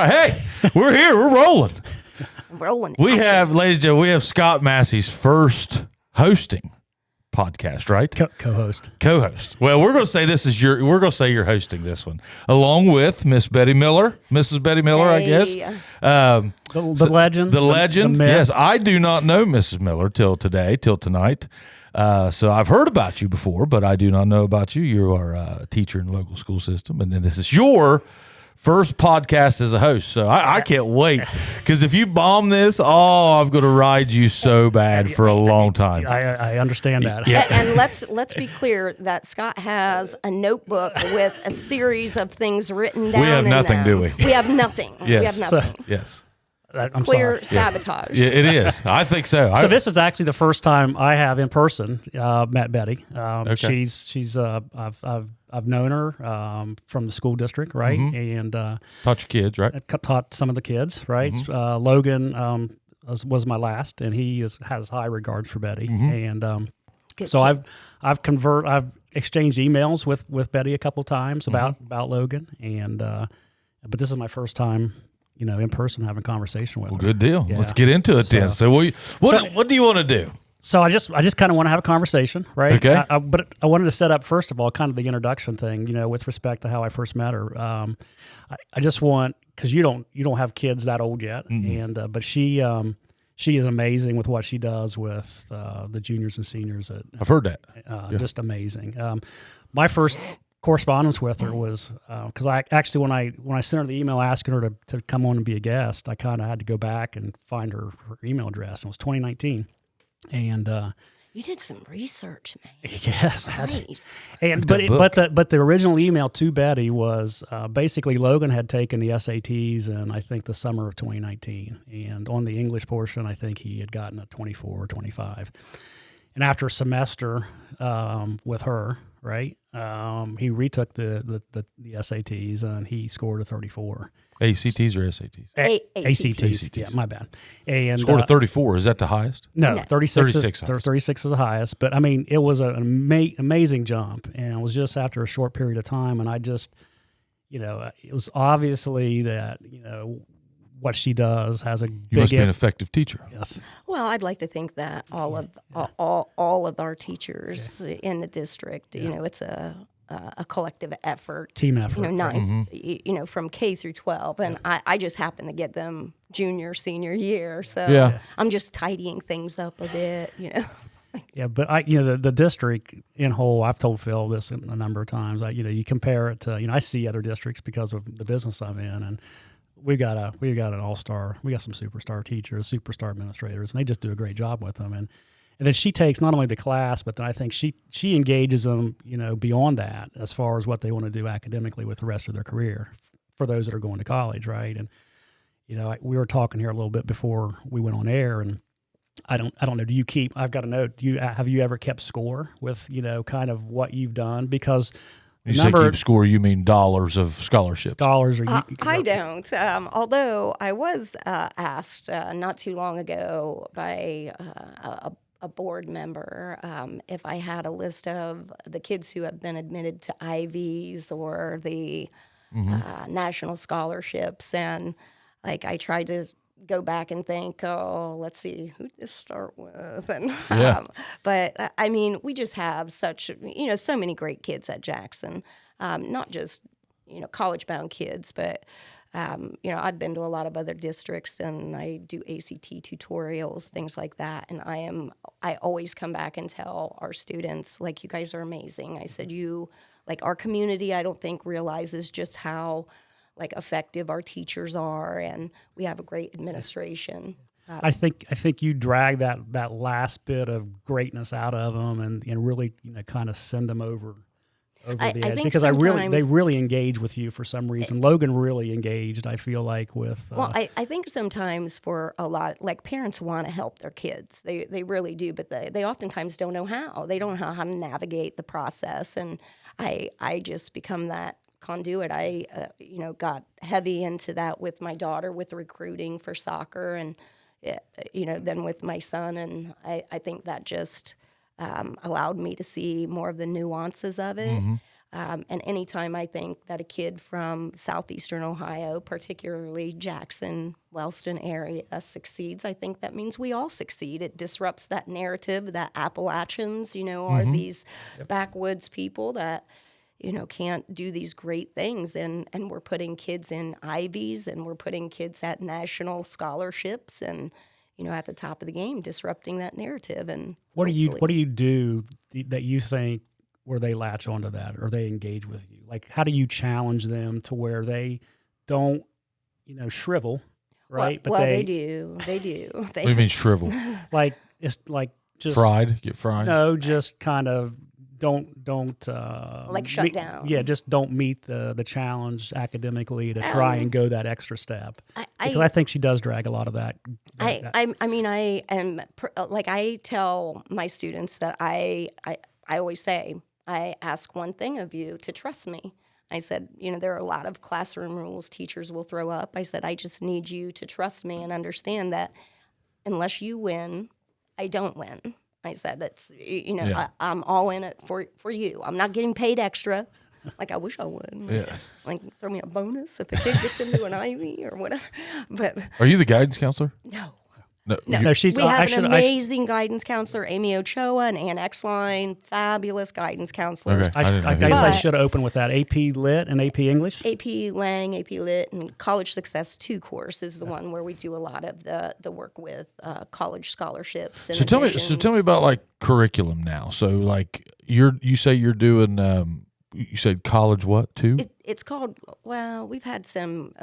right. Hey, we're here. We're rolling. Rolling. We have, ladies and gentlemen, we have Scott Massie's first hosting podcast, right? Co-host. Co-host. Well, we're going to say we're going to say you're hosting this one along with Miss Betty Miller, Mrs. Betty Miller, I guess. The legend. The legend. the myth. Yes, I do not know Mrs. Miller till tonight. So I've heard about you before, but I do not know about you. You are a teacher in the local school system, and then this is your first podcast as a host. So I can't wait, because if you bomb this, I'm going to ride you so bad for a long time. I understand that. Yeah. And let's be clear that Scott has a notebook with a series of things written down. We have in nothing, them. do we? We have nothing. Yes. We have nothing. Yes. I'm Clear sorry. sabotage. Yeah, it is. I think so. So this is actually the first time I have in person met Betty. Okay. She's I've known her from the school district, right? And Taught your kids, right? taught some of the kids, right? Logan was my last, and he has high regard for Betty, and Good so kid. I've exchanged emails with Betty a couple times about Logan, and but this is my first time, in person having a conversation with her. Good deal. Yeah. Let's get into it then. So what do you want to do? So I just kind of want to have a conversation, right? Okay. But I wanted to set up, first of all, kind of the introduction thing, with respect to how I first met her. I just want, because you don't have kids that old yet, and but she is amazing with what she does with the juniors and seniors. I've heard that. Just amazing. My first correspondence with her was because I actually when I sent her the email asking her to come on and be a guest, I kind of had to go back and find her email address. And it was 2019. And You did some research, man. yes, I had to. Nice. And Good but the original email to Betty was basically Logan had taken the SATs in, I think, the summer of 2019, and on the English portion, I think he had gotten a 24 or 25. And after a semester with her, right, he retook the SATs and he scored a 34. ACTs or SATs? ACTs. Yeah, my bad. And Scored a 34. Is that the highest? No, 36. 36 36 is the highest. But I mean, it was an amazing jump, and it was just after a short period of time. And I just, it was obviously that what she does has a You big must be an effective teacher. yes. Well, I'd like to think that all of our teachers in the district, it's a collective effort. Team effort. Ninth, from K through 12, and I just happen to get them junior, senior year, so Yeah. I'm just tidying things up a bit, Yeah, but the district in whole, I've told Phil this a number of times. You compare it to, I see other districts because of the business I'm in, and we got an all-star. We got some superstar teachers, superstar administrators, and they just do a great job with them. And then she takes not only the class, but then I think she engages them, beyond that as far as what they want to do academically with the rest of their career for those that are going to college, right? And we were talking here a little bit before we went on air, and I don't know. I've got a note. Have you ever kept score with kind of what you've done? Because You say keep score, you mean dollars of scholarships. dollars or I don't. Although I was asked not too long ago by a board member if I had a list of the kids who have been admitted to Ivies or the national scholarships, and I tried to go back and think, let's see, who did this start with? And but I mean, we just have such so many great kids at Jackson, not just college-bound kids, but I've been to a lot of other districts, and I do ACT tutorials, things like that, and I always come back and tell our students, you guys are amazing. I said, our community, I don't think realizes just how effective our teachers are, and we have a great administration. I think you drag that last bit of greatness out of them and really kind of send them over the edge, because they really engage with you for some reason. Logan really engaged, I feel like, with. Well, I think sometimes for a lot, parents want to help their kids, they really do, but they oftentimes don't know how. They don't know how to navigate the process, and I just become that conduit. I got heavy into that with my daughter with recruiting for soccer, and then with my son, and I think that just allowed me to see more of the nuances of it. And anytime I think that a kid from southeastern Ohio, particularly Jackson, Wellston area, succeeds, I think that means we all succeed. It disrupts that narrative that Appalachians, are these backwoods people that, can't do these great things. And we're putting kids in Ivies, and we're putting kids at national scholarships and, at the top of the game, disrupting that narrative. And what do you do that you think where they latch onto that or they engage with you? Like, how do you challenge them to where they don't, shrivel, right? Well, they do. They do. What do you mean shrivel? Like, it's like just Get fried? No, just kind of don't like shut down. Yeah, just don't meet the challenge academically to try and go that extra step. Because I think she does drag a lot of that. I am like, I tell my students that I always say, I ask one thing of you, to trust me. I said, there are a lot of classroom rules teachers will throw up. I said, I just need you to trust me and understand that unless you win, I don't win. I said, that's, I'm all in it for you. I'm not getting paid extra. Like, I wish I would. Yeah. Like, throw me a bonus if a kid gets into an Ivy or whatever. But Are you the guidance counselor? no. No, she's. We have an amazing guidance counselor, Amy Ochoa and Ann Exline, fabulous guidance counselors. Okay. I guess I should have opened with that. AP Lit and AP English? AP Lang, AP Lit, and College Success 2 course is the one where we do a lot of the work with college scholarships. And So tell me about like curriculum now. So like you say you're doing you said college what too? It's called, well, we've had some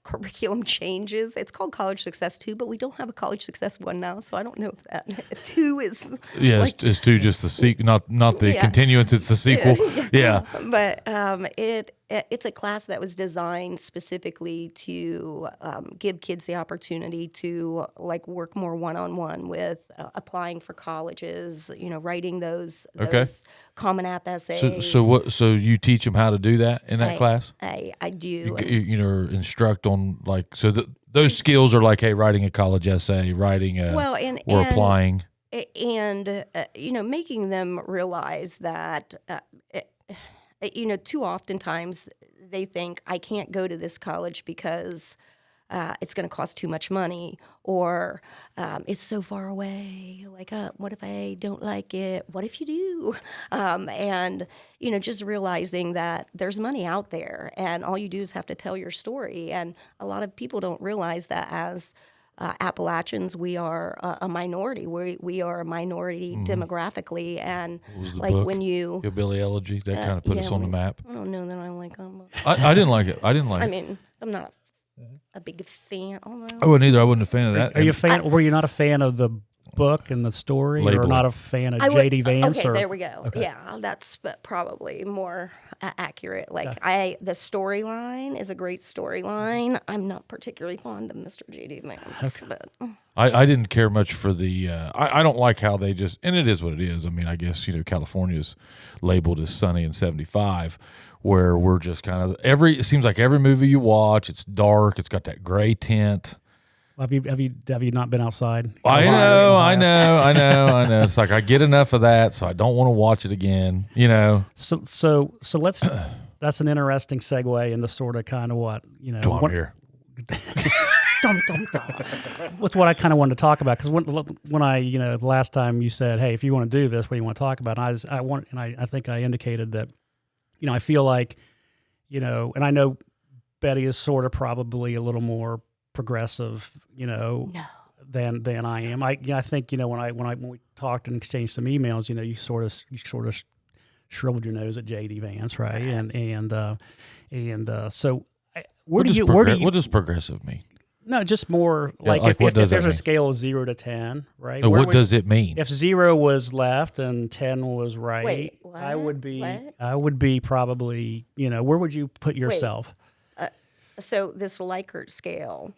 curriculum changes. It's called College Success 2, but we don't have a College Success 1 now, so I don't know if that 2 is... Yeah, like, is 2 just the sequel, not the continuance, it's the sequel. Yeah. But it's a class that was designed specifically to give kids the opportunity to like work more one-on-one with applying for colleges, writing those Common App essays. So you teach them how to do that in that class? I do. You instruct on like, so those skills are like, hey, writing a college essay, writing or applying. And, making them realize that, too oftentimes they think, I can't go to this college because it's going to cost too much money, or it's so far away. Like, what if I don't like it? What if you do? And, just realizing that there's money out there, and all you do is have to tell your story. And a lot of people don't realize that as Appalachians, we are a minority. We are a minority demographically, and like book? When you Hillbilly Elegy, that kind of put us on the map. I don't know that I like them. I didn't like it. I mean, I'm not a big fan. I wasn't either. I wasn't a fan of that. Are you a fan? Were you not a fan of the book and the story, or not a fan of J.D. Vance? Okay, there we go. Okay. Yeah, that's probably more accurate. Like the storyline is a great storyline. I'm not particularly fond of Mr. J.D. Vance, but I didn't care much for the. I don't like how they just, and it is what it is. I mean, I guess California's labeled as sunny and 75. Where we're just kind of it seems like every movie you watch, it's dark, it's got that gray tint. Have you not been outside? I know. It's like I get enough of that, so I don't want to watch it again. So let's. That's an interesting segue into sort of kind of what I'm here. With what I kind of wanted to talk about, because when I the last time you said, hey, if you want to do this, what do you want to talk about? And I think I indicated that. I feel like, and I know Betty is sort of probably a little more progressive, than I am. I think, when we talked and exchanged some emails, you sort of shriveled your nose at J.D. Vance, right? So what does progressive mean? No, just more like if there's a scale of 0 to 10, right? No, what does it mean? If 0 was left and 10 was right, wait, what? I would be probably, where would you put yourself? So this Likert scale,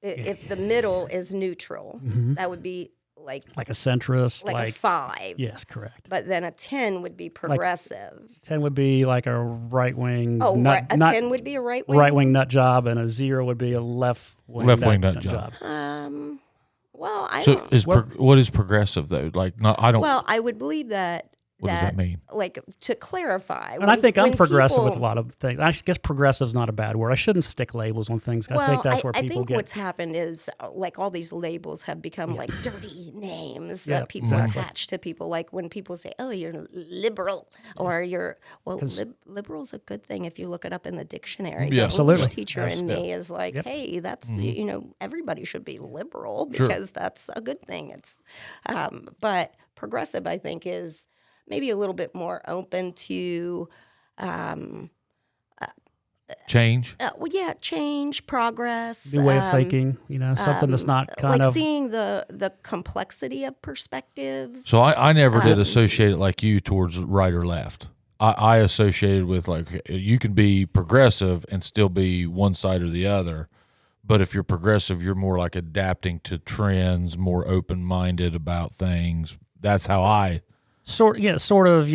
if the middle is neutral, that would be like a centrist, like a 5. Yes, correct. But then a 10 would be progressive. 10 would be like a right wing. Oh, right. A 10 would be a right wing. Right wing nut job, and a 0 would be a left wing nut job. Well, what is progressive though? Like, no, I don't. Well, I would believe that What does that mean? Like, to clarify. And I think I'm progressive with a people- lot of things. I guess progressive is not a bad word. I shouldn't stick labels on things. I think that's where I people think get. what's happened is like all these labels have become like dirty names Yeah, that people attach to people. Like when people say, "Oh, you're liberal," or "You're liberal's a good thing if you look it up in the dictionary." Yeah, the absolutely. English teacher in me is like, "Hey, that's everybody should be liberal because that's a good thing." It's, but progressive, I think, is maybe a little bit more open to. Change. Change, progress, New way of thinking, something that's not kind like of seeing the complexity of perspectives. So I never did associate it like you towards right or left. I associated with like you can be progressive and still be one side or the other. But if you're progressive, you're more like adapting to trends, more open-minded about things. That's how I sort of,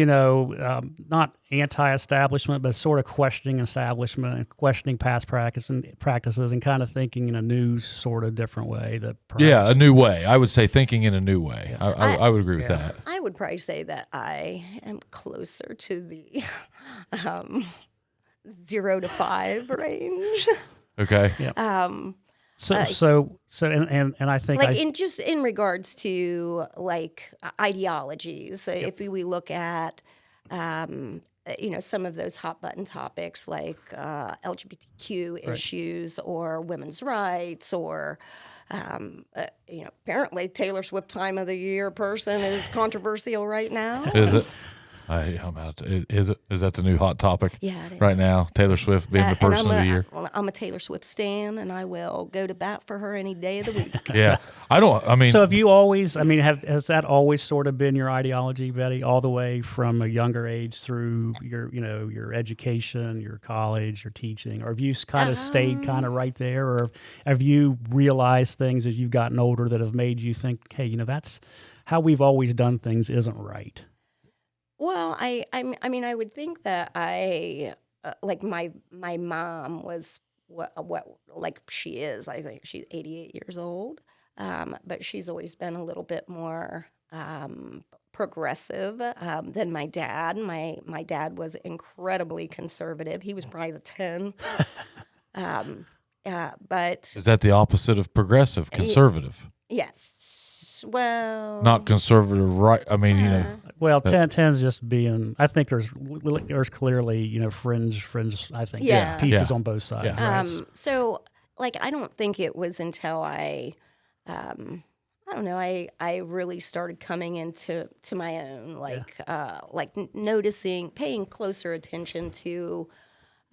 not anti-establishment, but sort of questioning establishment and questioning past practices and kind of thinking in a new sort of different way that perhaps, a new way. I would say thinking in a new way. I would agree with that. I would probably say that I am closer to the 0 to 5 range. Okay. So and I think like in regards to like ideologies, if we look at some of those hot button topics like LGBTQ issues or women's rights or apparently Taylor Swift time of the year person is controversial right now. Is it? I'm out. Is it? Is that the new hot topic? Yeah, it is. Right now, Taylor Swift being the person of the year. I'm a Taylor Swift stan, and I will go to bat for her any day of the week. Yeah, I mean, so have you always? I mean, has that always sort of been your ideology, Betty, all the way from a younger age through your education, your college, your teaching, or have you kind of stayed kind of right there, or have you realized things as you've gotten older that have made you think, hey, that's how we've always done things isn't right? Well, I mean, I would think that I like my mom was what like she is. I think she's 88 years old, but she's always been a little bit more progressive than my dad. My dad was incredibly conservative. He was probably the 10. But is that the opposite of progressive? Conservative. Yes. Well, Not conservative, right? I mean, Well, 10's just being. I think there's clearly fringe. I think pieces on both sides. Yeah. Right? So like I don't think it was until I don't know. I really started coming into my own, like noticing, paying closer attention to,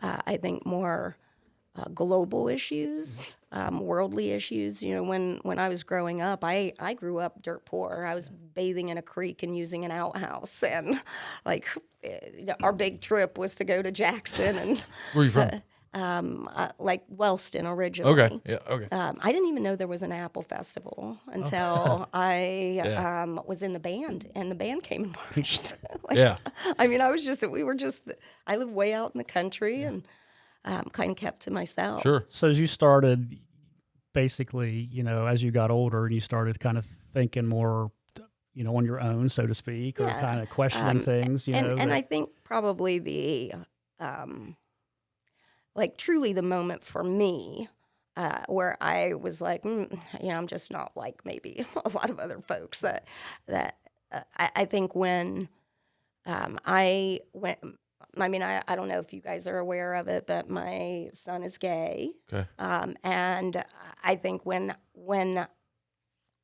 I think more global issues, worldly issues. When I was growing up, I grew up dirt poor. I was bathing in a creek and using an outhouse, and like our big trip was to go to Jackson and. where are you from? Like Wellston originally. Okay. Yeah. Okay. I didn't even know there was an Apple Festival until I was in the band, and the band came and marched. I mean, I live way out in the country and kind of kept to myself. Sure. So as you started, basically, as you got older and you started kind of thinking more, on your own, so to speak, or kind of questioning things, And I think probably the like truly the moment for me where I was like, I'm just not like maybe a lot of other folks that I think when I went, I mean, I don't know if you guys are aware of it, but my son is gay. Okay. And I think when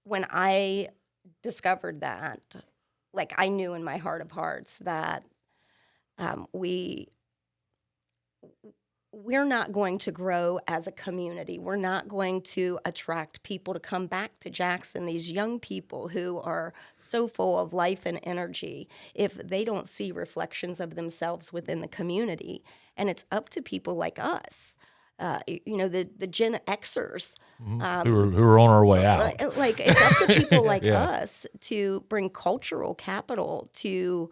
I discovered that, like I knew in my heart of hearts that we're not going to grow as a community. We're not going to attract people to come back to Jackson, these young people who are so full of life and energy, if they don't see reflections of themselves within the community. And it's up to people like us, the Gen Xers. who are on our way out. Like it's up to people like us to bring cultural capital to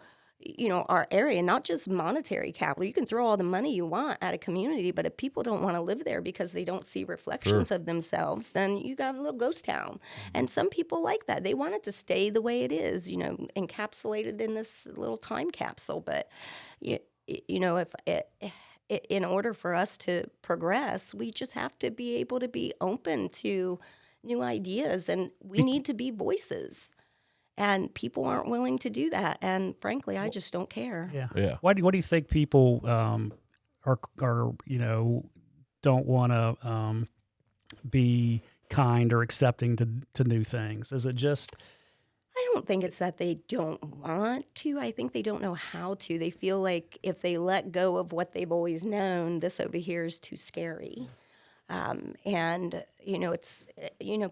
our area, not just monetary capital. You can throw all the money you want at a community, but if people don't want to live there because they don't see reflections of themselves, then you got a little ghost town. And some people like that. They want it to stay the way it is, encapsulated in this little time capsule. But, in order for us to progress, we just have to be able to be open to new ideas, and we need to be voices. And people aren't willing to do that. And frankly, I just don't care. Yeah. What do you think people are don't want to be kind or accepting to new things? Is it just? I don't think it's that they don't want to. I think they don't know how to. They feel like if they let go of what they've always known, this over here is too scary. It's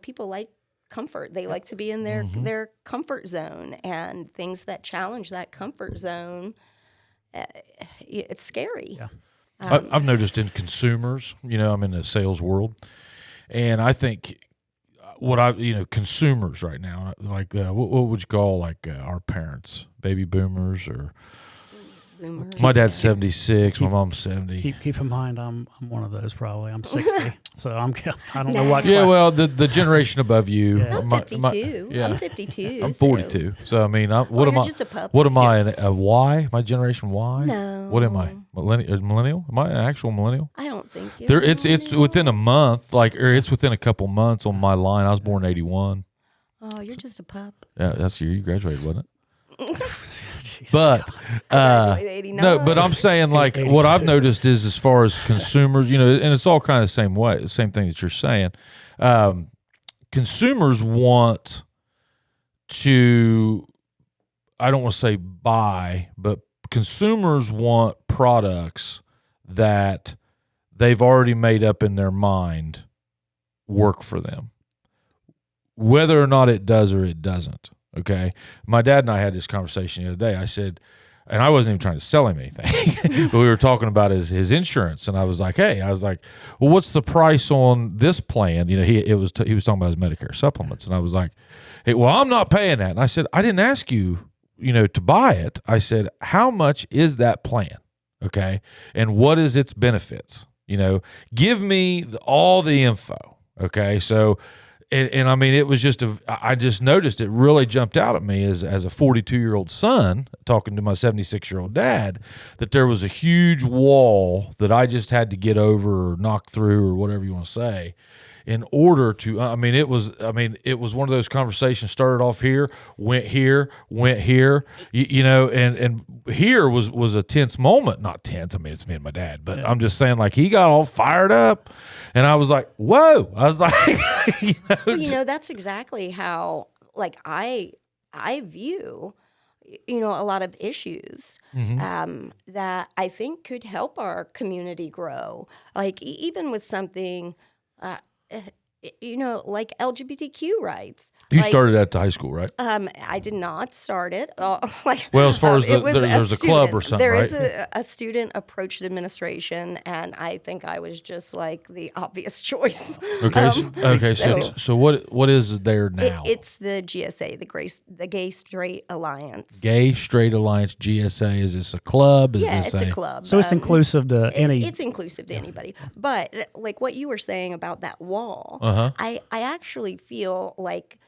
people like comfort. They like to be in their comfort zone, and things that challenge that comfort zone, it's scary. Yeah. I've noticed in consumers, I'm in the sales world, and I think consumers right now, like what would you call our parents, baby boomers or Boomers. My dad's 76, my mom's 70. Keep in mind, I'm one of those probably. I'm 60, so I don't know what. Yeah, well, the generation above you. Yeah. I'm 52. I'm 52. I'm 42. So I mean, what am I? Just a pup. What am I? A Y? My generation Y? No. What am I? Millennial? Am I an actual millennial? I don't think you're There, it's within a month, or it's within a couple months on my line. I was born in 81. Oh, you're just a pup. Yeah, that's the year you graduated, wasn't it? Jesus But graduated 89. no, but I'm saying what I've noticed is as far as consumers, and it's all kind of the same way, same thing that you're saying. Consumers want to, I don't want to say buy, but consumers want products that they've already made up in their mind work for them, whether or not it does or it doesn't. Okay. My dad and I had this conversation the other day. I said, and I wasn't even trying to sell him anything, but we were talking about his insurance. And I was like, well, what's the price on this plan? He was talking about his Medicare supplements. And I was like, hey, well, I'm not paying that. And I said, I didn't ask you, to buy it. I said, how much is that plan? Okay. And what is its benefits? Give me all the info. Okay. So, And I mean, it was I just noticed it really jumped out at me as a 42-year-old son talking to my 76-year-old dad, that there was a huge wall that I just had to get over or knock through or whatever you want to say in order to, it was one of those conversations started off here, went here, and here was a tense moment. Not tense. I mean, it's me and my dad, but I'm just saying, he got all fired up and I was like, whoa. I was like, that's exactly how, I view, a lot of issues that I think could help our community grow. Even with something, like LGBTQ rights. You started at the high school, right? I did not start it. Well, as far as there's a club or something, there right? There is a student approached administration, and I think I was just the obvious choice. Okay. So what is there now? It's the GSA, the Gay Straight Alliance. Gay Straight Alliance, GSA. Is this a club? It's a club. So it's inclusive to any. It's inclusive to anybody. But what you were saying about that wall, I actually feel like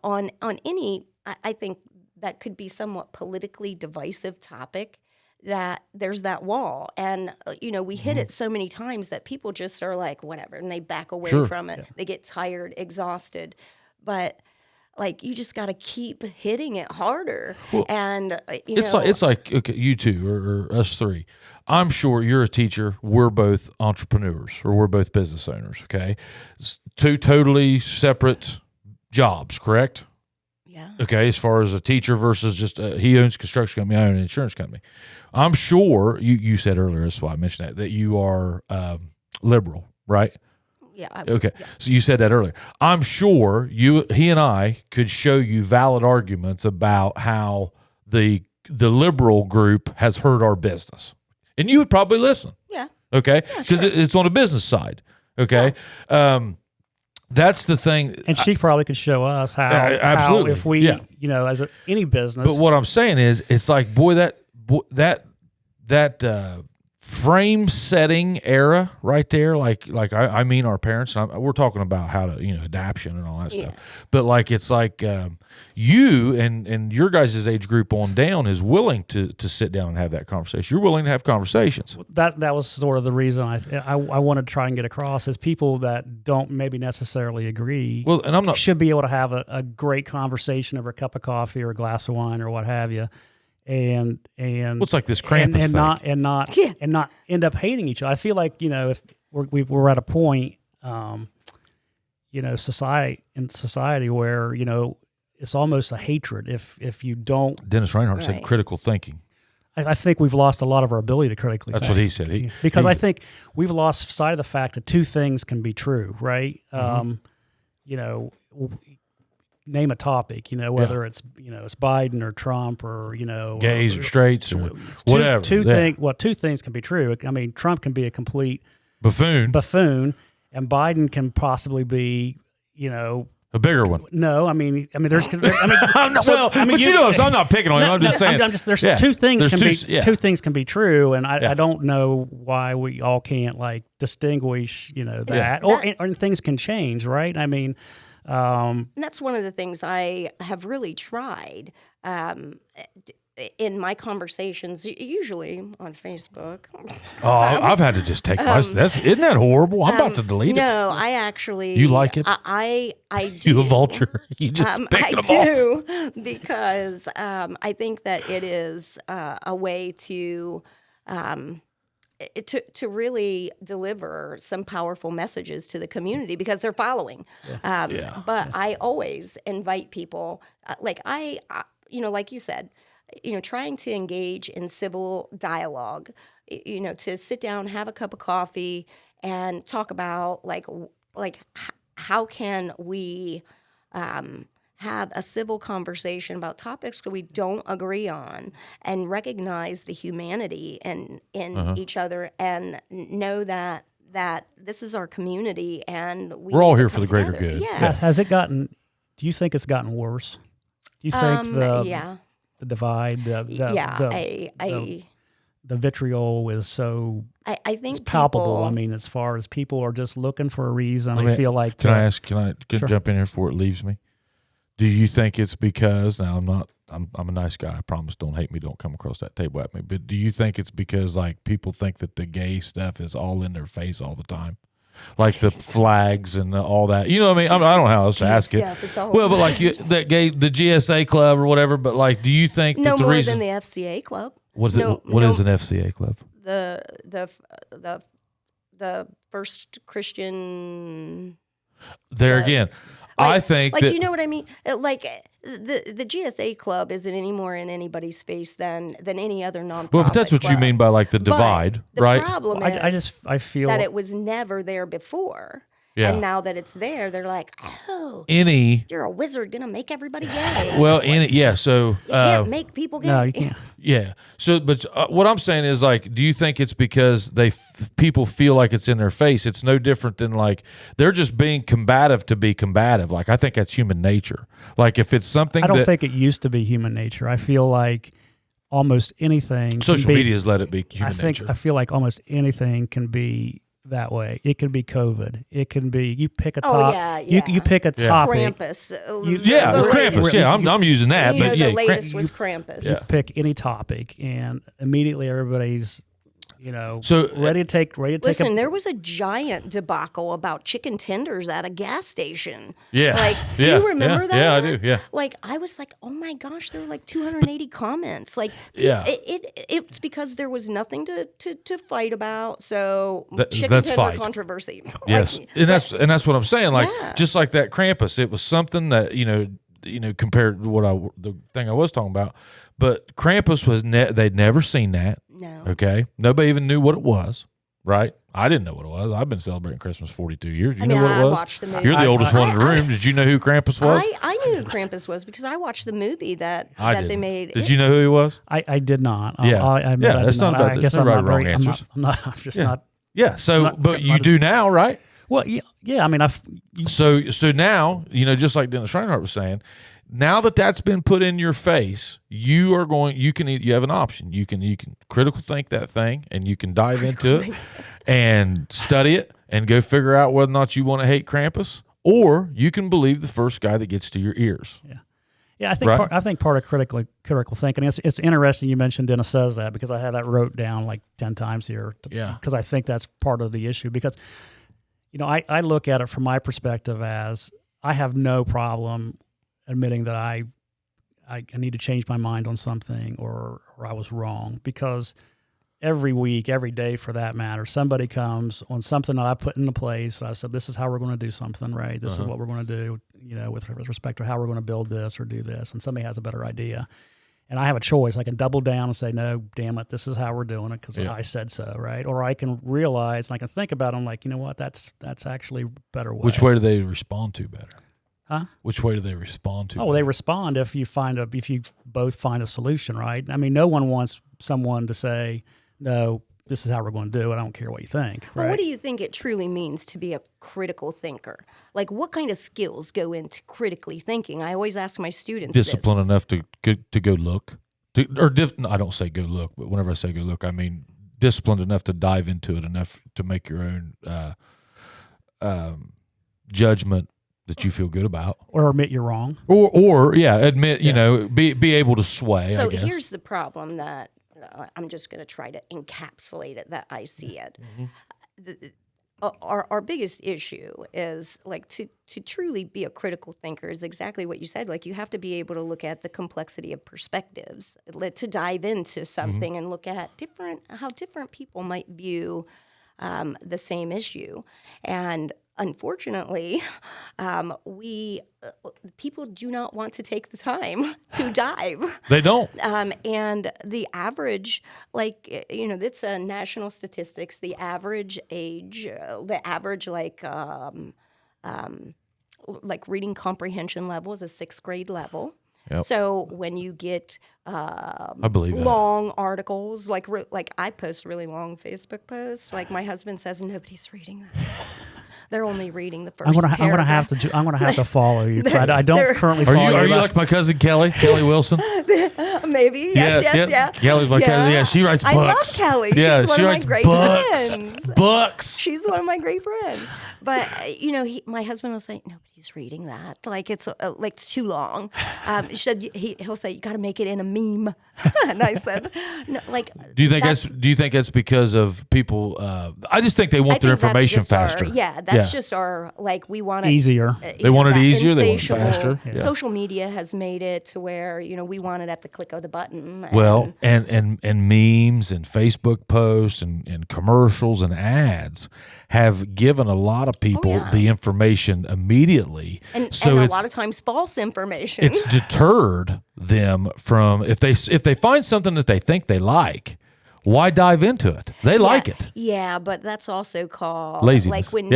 on any, I think that could be somewhat politically divisive topic, that there's that wall. And, we hit it so many times that people just are like, whatever, and they back away from it. Yeah. They get tired, exhausted. But you just got to keep hitting it harder. Well, and it's like okay, you two or us three. I'm sure you're a teacher. We're both entrepreneurs, or we're both business owners. Okay, two totally separate jobs, correct? Yeah. Okay, as far as a teacher versus just he owns a construction company, I own an insurance company. I'm sure you said earlier. That's why I mentioned that you are liberal, right? Yeah. Okay. Yeah. So you said that earlier. I'm sure he and I could show you valid arguments about how the liberal group has hurt our business, and you would probably listen. Yeah. Okay. Because it's on a business side. Okay. Yeah. That's the thing. And she probably could show us how. Absolutely. How if we, as any business. But what I'm saying is, it's like, boy, that that frame setting era right there, like I mean our parents, and we're talking about how to adaption and all that stuff, but like it's like you and your guys' age group on down is willing to sit down and have that conversation. You're willing to have conversations. That was sort of the reason I want to try and get across is people that don't maybe necessarily agree. Well, and I'm not should be able to have a great conversation over a cup of coffee or a glass of wine or what have you. And what's like this Krampus and not end up hating each other. I feel like if we're at a point, society where it's almost a hatred if you don't. Dennis Reinhardt said critical thinking. I think we've lost a lot of our ability to critically think. That's what he said. Because I think we've lost sight of the fact that two things can be true, right? Name a topic, whether it's it's Biden or Trump or gays or straights or whatever. Two things can be true. I mean, Trump can be a complete buffoon, and Biden can possibly be a bigger one. No, I mean, there's. I'm not picking on him. I'm just saying. There's two things two things can be true, and I don't know why we all can't distinguish that or things can change, right? I mean. And that's one of the things I have really tried in my conversations, usually on Facebook. Oh, I've had to just take isn't that horrible? I'm about to delete it. No, I actually. You like it? I do. You a vulture. You just pick them off. Because I think that it is a way to really deliver some powerful messages to the community because they're following. But I always invite people, like you said, trying to engage in civil dialogue, to sit down, have a cup of coffee, and talk about how can we have a civil conversation about topics that we don't agree on and recognize the humanity in each other and know that this is our community and we're all here for the greater good. Yeah. Has it gotten, do you think it's gotten worse? Do you think the divide, the vitriol is so I think it's palpable? people, I mean, as far as people are just looking for a reason, I feel like. Can I jump in here before it leaves me? Do you think it's because now I'm a nice guy, I promise, don't hate me, don't come across that table at me, but do you think it's because people think that the gay stuff is all in their face all the time? Like the flags and all that. You know what I mean? I don't know how else to ask it. Well, but the GSA club or whatever, but do you think no that the more reason than the FCA club? What is it? What is an FCA club? The First Christian. There again. I think do you know what I mean? The GSA club isn't any more in anybody's face than any other nonprofit. Well, but that's what club. you mean by the divide, right? The problem is I feel that it was never there before. Yeah. And now that it's there, they're like, oh, you're a wizard gonna make everybody gay. Well, so you can't make people gay. No, you can't. Yeah. So, but what I'm saying is, do you think it's because people feel like it's in their face? It's no different than they're just being combative to be combative. I think that's human nature. If it's something I don't think it used to be human nature. I feel like almost anything. Social media has let it be human nature. I feel like almost anything can be that way. It can be COVID. It can be you pick a topic. You pick a topic. Krampus. Krampus. Yeah, I'm using that. But the latest was Krampus. You pick any topic, and immediately everybody's ready to take. Listen, there was a giant debacle about chicken tenders at a gas station. Yeah. Do you remember that? Yeah, I do. Yeah. I was like, oh my gosh, there were 280 comments. It's because there was nothing to fight about. So chicken tender controversy. Yes, and that's what I'm saying. Just like that Krampus, it was something that compared to the thing I was talking about. But Krampus was they'd never seen that. No. Okay. Nobody even knew what it was, right? I didn't know what it was. I've been celebrating Christmas 42 years. You know what it was? Watched the movie. You're the oldest one in the room. Did you know who Krampus was? I knew who Krampus was because I watched the movie that they made. Did you know who he was? I did not. Yeah. That's not about I guess I'm not wrong answers. I'm just not. Yeah. So, but you do now, right? Well, yeah. I mean, So now, just like Dennis Reinhardt was saying, now that that's been put in your face, you have an option. You can critical think that thing, and you can dive into it and study it and go figure out whether or not you want to hate Krampus, or you can believe the first guy that gets to your ears. Yeah. Yeah, I think part of critical thinking. It's interesting you mentioned Dennis says that, because I had that wrote down like 10 times here. Because I think that's part of the issue. Because I look at it from my perspective as I have no problem admitting that I need to change my mind on something, or I was wrong, because every week, every day for that matter, somebody comes on something that I put into place. And I said, this is how we're going to do something, right? This is what we're going to do, with respect to how we're going to build this or do this. And somebody has a better idea. And I have a choice. I can double down and say, no, damn it, this is how we're doing it because I said so, right? Or I can realize and I can think about it. I'm like, you know what, that's actually a better way. Which way do they respond to better? Huh? Which way do they respond to? Oh, well, they respond if you both find a solution, right? I mean, no one wants someone to say, no, this is how we're going to do it. I don't care what you think. But right? what do you think it truly means to be a critical thinker? Like, what kind of skills go into critically thinking? I always ask my students discipline this. enough to go look. I don't say go look, but whenever I say go look, I mean disciplined enough to dive into it, enough to make your own judgment that you feel good about, or admit you're wrong, or admit be able to sway. So I guess. Here's the problem that I'm just going to try to encapsulate it that I see it. Mm-hmm. Our biggest issue is like to truly be a critical thinker is exactly what you said. Like, you have to be able to look at the complexity of perspectives, to dive into something and look at how different people might view the same issue. And unfortunately, people do not want to take the time to dive. They don't. And the average, it's a national statistics. The average age, reading comprehension level is a 6th grade level. Yep. So when you get I believe long articles, like I post really long Facebook posts, like my husband says, nobody's reading that. They're only reading the first paragraph. I'm gonna have to follow you. I don't currently follow you. Are you like my cousin Kelly Wilson? Maybe. Yes. Kelly's my cousin. Yeah, she writes books. I love Kelly. Yeah, she's one of my great friends. Books. She's one of my great friends. But my husband will say, nobody's reading that. Like it's too long. He said he'll say, you got to make it in a meme. And I said, no, like. Do you think that's because of people? I just think they want their information faster. That's just our we want it easier. They want it easier. They want it faster. Yeah. Social media has made it to where we want it at the click of the button. Well, and memes and Facebook posts and commercials and ads have given a lot of people the information immediately, and a lot of times false information. It's deterred them from if they find something that they think they like. Why dive into it? They like it. Yeah, but that's also called laziness. Like when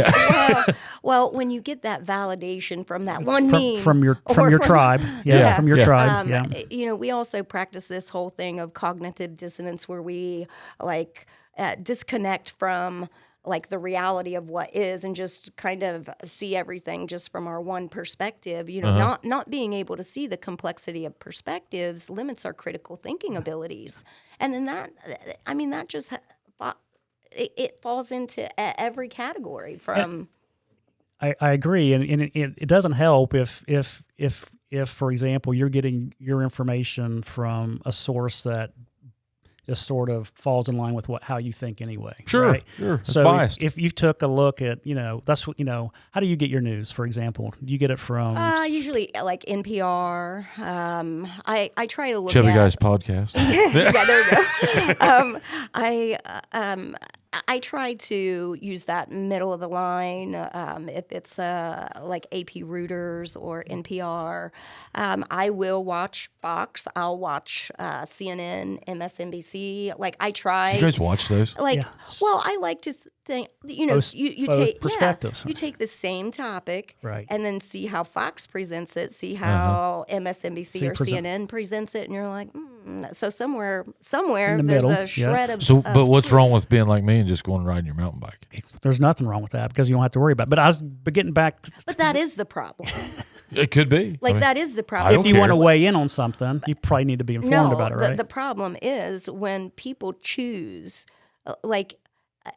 when you get that validation from that one meme from your tribe. Yeah, from your tribe. We also practice this whole thing of cognitive dissonance, where we disconnect from the reality of what is and just kind of see everything just from our one perspective. Not being able to see the complexity of perspectives limits our critical thinking abilities. And then that just it falls into every category from. I agree, and it doesn't help if for example you're getting your information from a source that is sort of falls in line with how you think anyway. Sure, right? Sure. It's so biased. If you took a look at that's what how do you get your news? For example, do you get it from usually like NPR. I try to look Chubby at Guys podcast. Yeah, there we go. I try to use that middle of the line. If it's like AP Reuters or NPR, I will watch Fox. I'll watch CNN, MSNBC. Like I try. You guys watch those? Well, I like to. thing, you know, Both- you both take perspectives. you take the same topic, Right. and then see how Fox presents it, see how MSNBC or CNN presents it, and you're like, so somewhere In the there's middle, a shred of. So, of but what's truth. wrong with being like me and just going riding your mountain bike? There's nothing wrong with that because you don't have to worry about it. But getting back, But that is the problem. It could be. Like, I mean, that is the I problem. don't if you want to care. weigh in on something, you probably need to be informed about it, right? The problem is when people choose,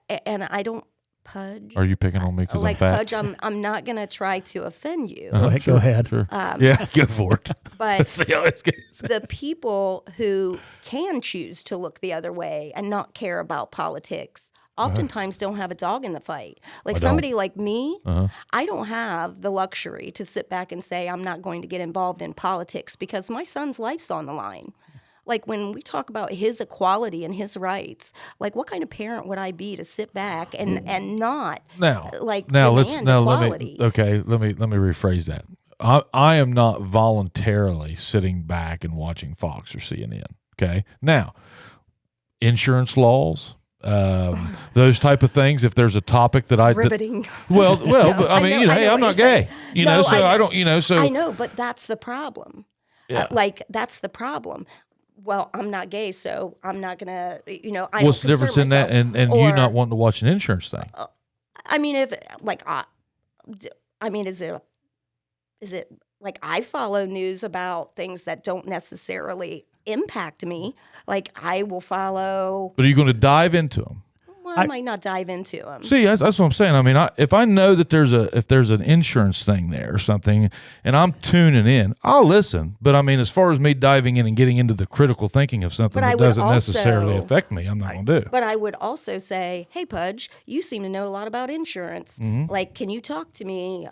and I don't pudge. Are you picking on me because I'm Like, fat? Pudge, I'm not going to try to offend you. Go ahead. Sure. Yeah, go for it. But See how it goes. the people who can choose to look the other way and not care about politics oftentimes don't have a dog in the fight. Like, somebody like me, I don't have the luxury to sit back and say, I'm not going to get involved in politics because my son's life's on the line. Like, when we talk about his equality and his rights, like, what kind of parent would I be to sit back and not Now, demand equality? let me rephrase that. I am not voluntarily sitting back and watching Fox or CNN. Okay, now insurance laws, those type of things. If there's a topic that Riveting. but I mean, know- you know, I hey, know I'm what not you're gay. saying. You No, know, so I- I don't. You know, so I know, but that's the problem. Yeah. That's the problem. Well, I'm not gay, so I'm not gonna, I what's the don't difference concern in that myself. and you Or, not wanting to watch an insurance thing? I mean, if like, I mean, is it like I follow news about things that don't necessarily impact me? Like, I will follow. But are you going to dive into them? Well, I might not dive into them. See, that's what I'm saying. I mean, if I know that if there's an insurance thing there or something, and I'm tuning in, I'll listen. But I mean, as far as me diving in and getting into the critical thinking of something But I that would doesn't necessarily also- affect me, I'm not going to do. But I would also say, hey, Pudge, you seem to know a lot about insurance. Like, can you talk to me?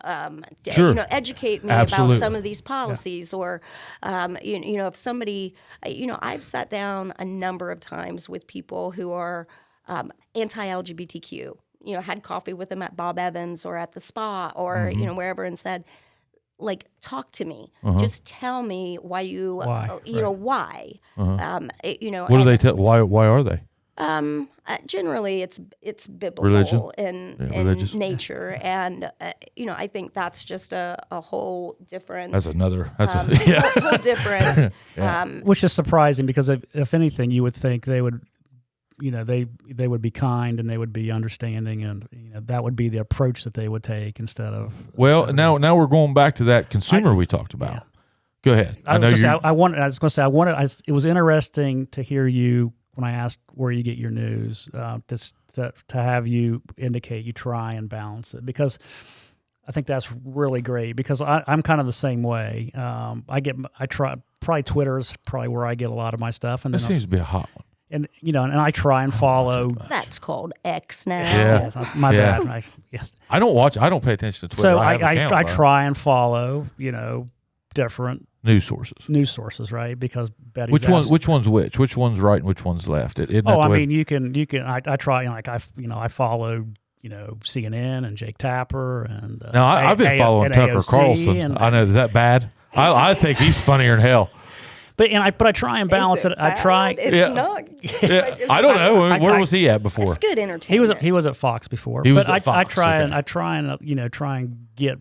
Sure. Educate me Absolutely. about some of these policies, or, if somebody, I've sat down a number of times with people who are anti-LGBTQ. Had coffee with them at Bob Evans or at the spa or wherever, and said, like, talk to me. Just tell me why you, Why, why. What do they tell? Why are they? Generally, it's biblical Religion? in religious. nature, and I think that's just a whole different. That's another. Yeah. whole different. Which is surprising because if anything, you would think they would, they would be kind and they would be understanding, and that would be the approach that they would take instead of. Well, now we're going back to that consumer we talked about. Yeah. Go ahead. I was going to say, it was interesting to hear you when I asked where you get your news, to have you indicate you try and balance it, because I think that's really great, because I'm kind of the same way. Probably Twitter is probably where I get a lot of my stuff. And That seems to be a hot one. and I try and follow. That's called X now. Yeah. Yes, my Yeah. bad. Yes. I don't pay attention to Twitter. So have an account, I but try and follow, different news sources. news sources, right? Because Betty's Which one's which? Which one's right and which one's left? Isn't that Oh, the I way- mean, you can. I try, I follow, CNN and Jake Tapper and. Now I've been following Tucker AOC Carlson. and- I know, is that bad? I think he's funnier than hell. But I try and balance Is it. I try. bad? It's Yeah. not. Yeah, I don't know. Where I- was he at before? It's good entertainment. He was at Fox before. He was but at Fox, I try and okay. try and get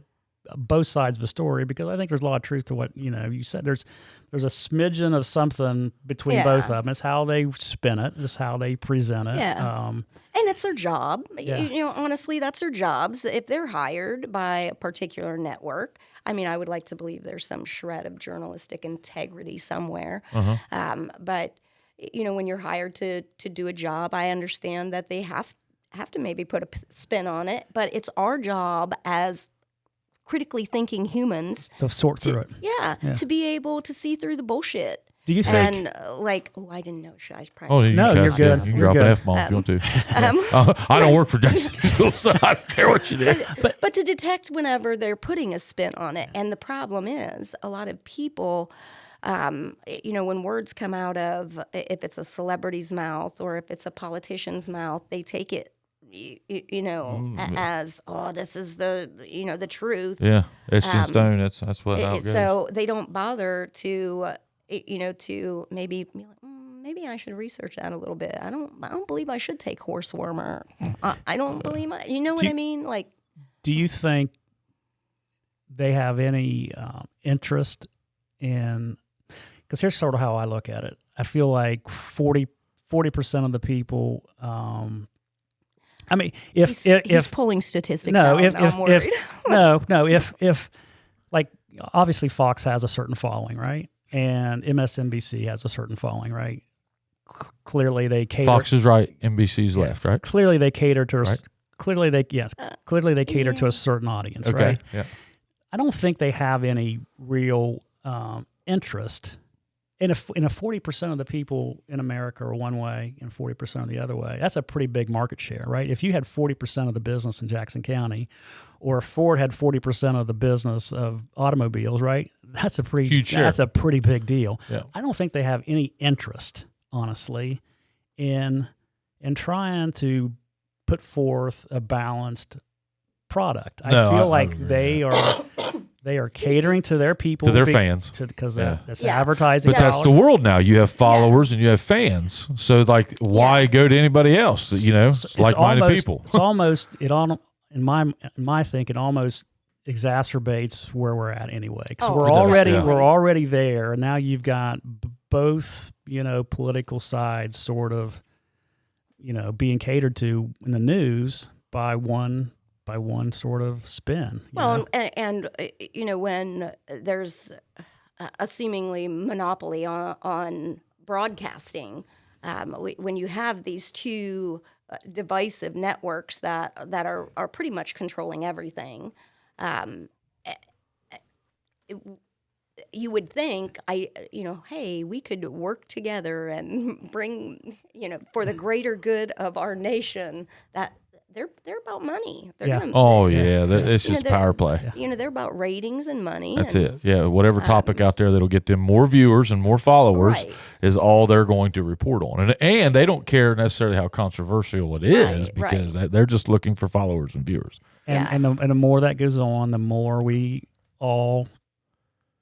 both sides of the story, because I think there's a lot of truth to what you said. There's a smidgen of something between Yeah. both of them. It's how they spin it. It's how they present it. Yeah. And it's their job. Yeah. Honestly, that's their jobs. If they're hired by a particular network, I mean, I would like to believe there's some shred of journalistic integrity somewhere. But when you're hired to do a job, I understand that they have to maybe put a spin on it. But it's our job as critically thinking humans To sort through it. Yeah, to be able to see through the bullshit. Do you think? And I didn't know. Should I Oh, you No, can you're cuss, good. yeah. You can You're drop an good. F-bomb if you want to. I don't work for Jackson School, so I don't care what you do. But to detect whenever they're putting a spin on it. And the problem is a lot of people, when words come out of, if it's a celebrity's mouth or if it's a politician's mouth, they take it, as, this is the truth. Yeah, etched in stone. That's what how it goes. So they don't bother to, to maybe be like, maybe I should research that a little bit. I don't believe I should take horse wormer. I don't believe you know what I mean? Like, do you think they have any interest in? Because here's sort of how I look at it. I feel like 40% of the people. I mean, if he's pulling statistics out, I'm worried. If like obviously Fox has a certain following, right? And MSNBC has a certain following, right? Clearly they cater. Fox is right, NBC's left, right? Clearly they cater to right. clearly they cater to a certain audience, Okay. right? Yeah. I don't think they have any real interest. And if 40% of the people in America are one way and 40% are the other way, that's a pretty big market share, right? If you had 40% of the business in Jackson County, or if Ford had 40% of the business of automobiles, right? That's a pretty huge share. That's a pretty big deal. Yeah. I don't think they have any interest, honestly, in trying to put forth a balanced product. No, I feel I like agree, they are catering to their people, to their fans, because Yeah. that's Yeah. advertising. but that's the world now. You have followers and you have fans. So like, why go to anybody else? You know, like-minded people. It's almost in my think it almost exacerbates where we're at anyway, because Oh, we're it does. already Yeah. we're already there, and now you've got both political sides sort of being catered to in the news by one sort of spin. Well, and when there's a seemingly monopoly on broadcasting, when you have these two divisive networks that are pretty much controlling everything, you would think hey, we could work together and bring for the greater good of our nation. That they're about money. They're gonna, it's just power play. they're about ratings and money. That's it. Yeah, whatever topic out there that'll get them more viewers and more followers Right. is all they're going to report on. And they don't care necessarily how controversial it is Right, because they're just looking for followers and viewers. And the more that goes on, the more we all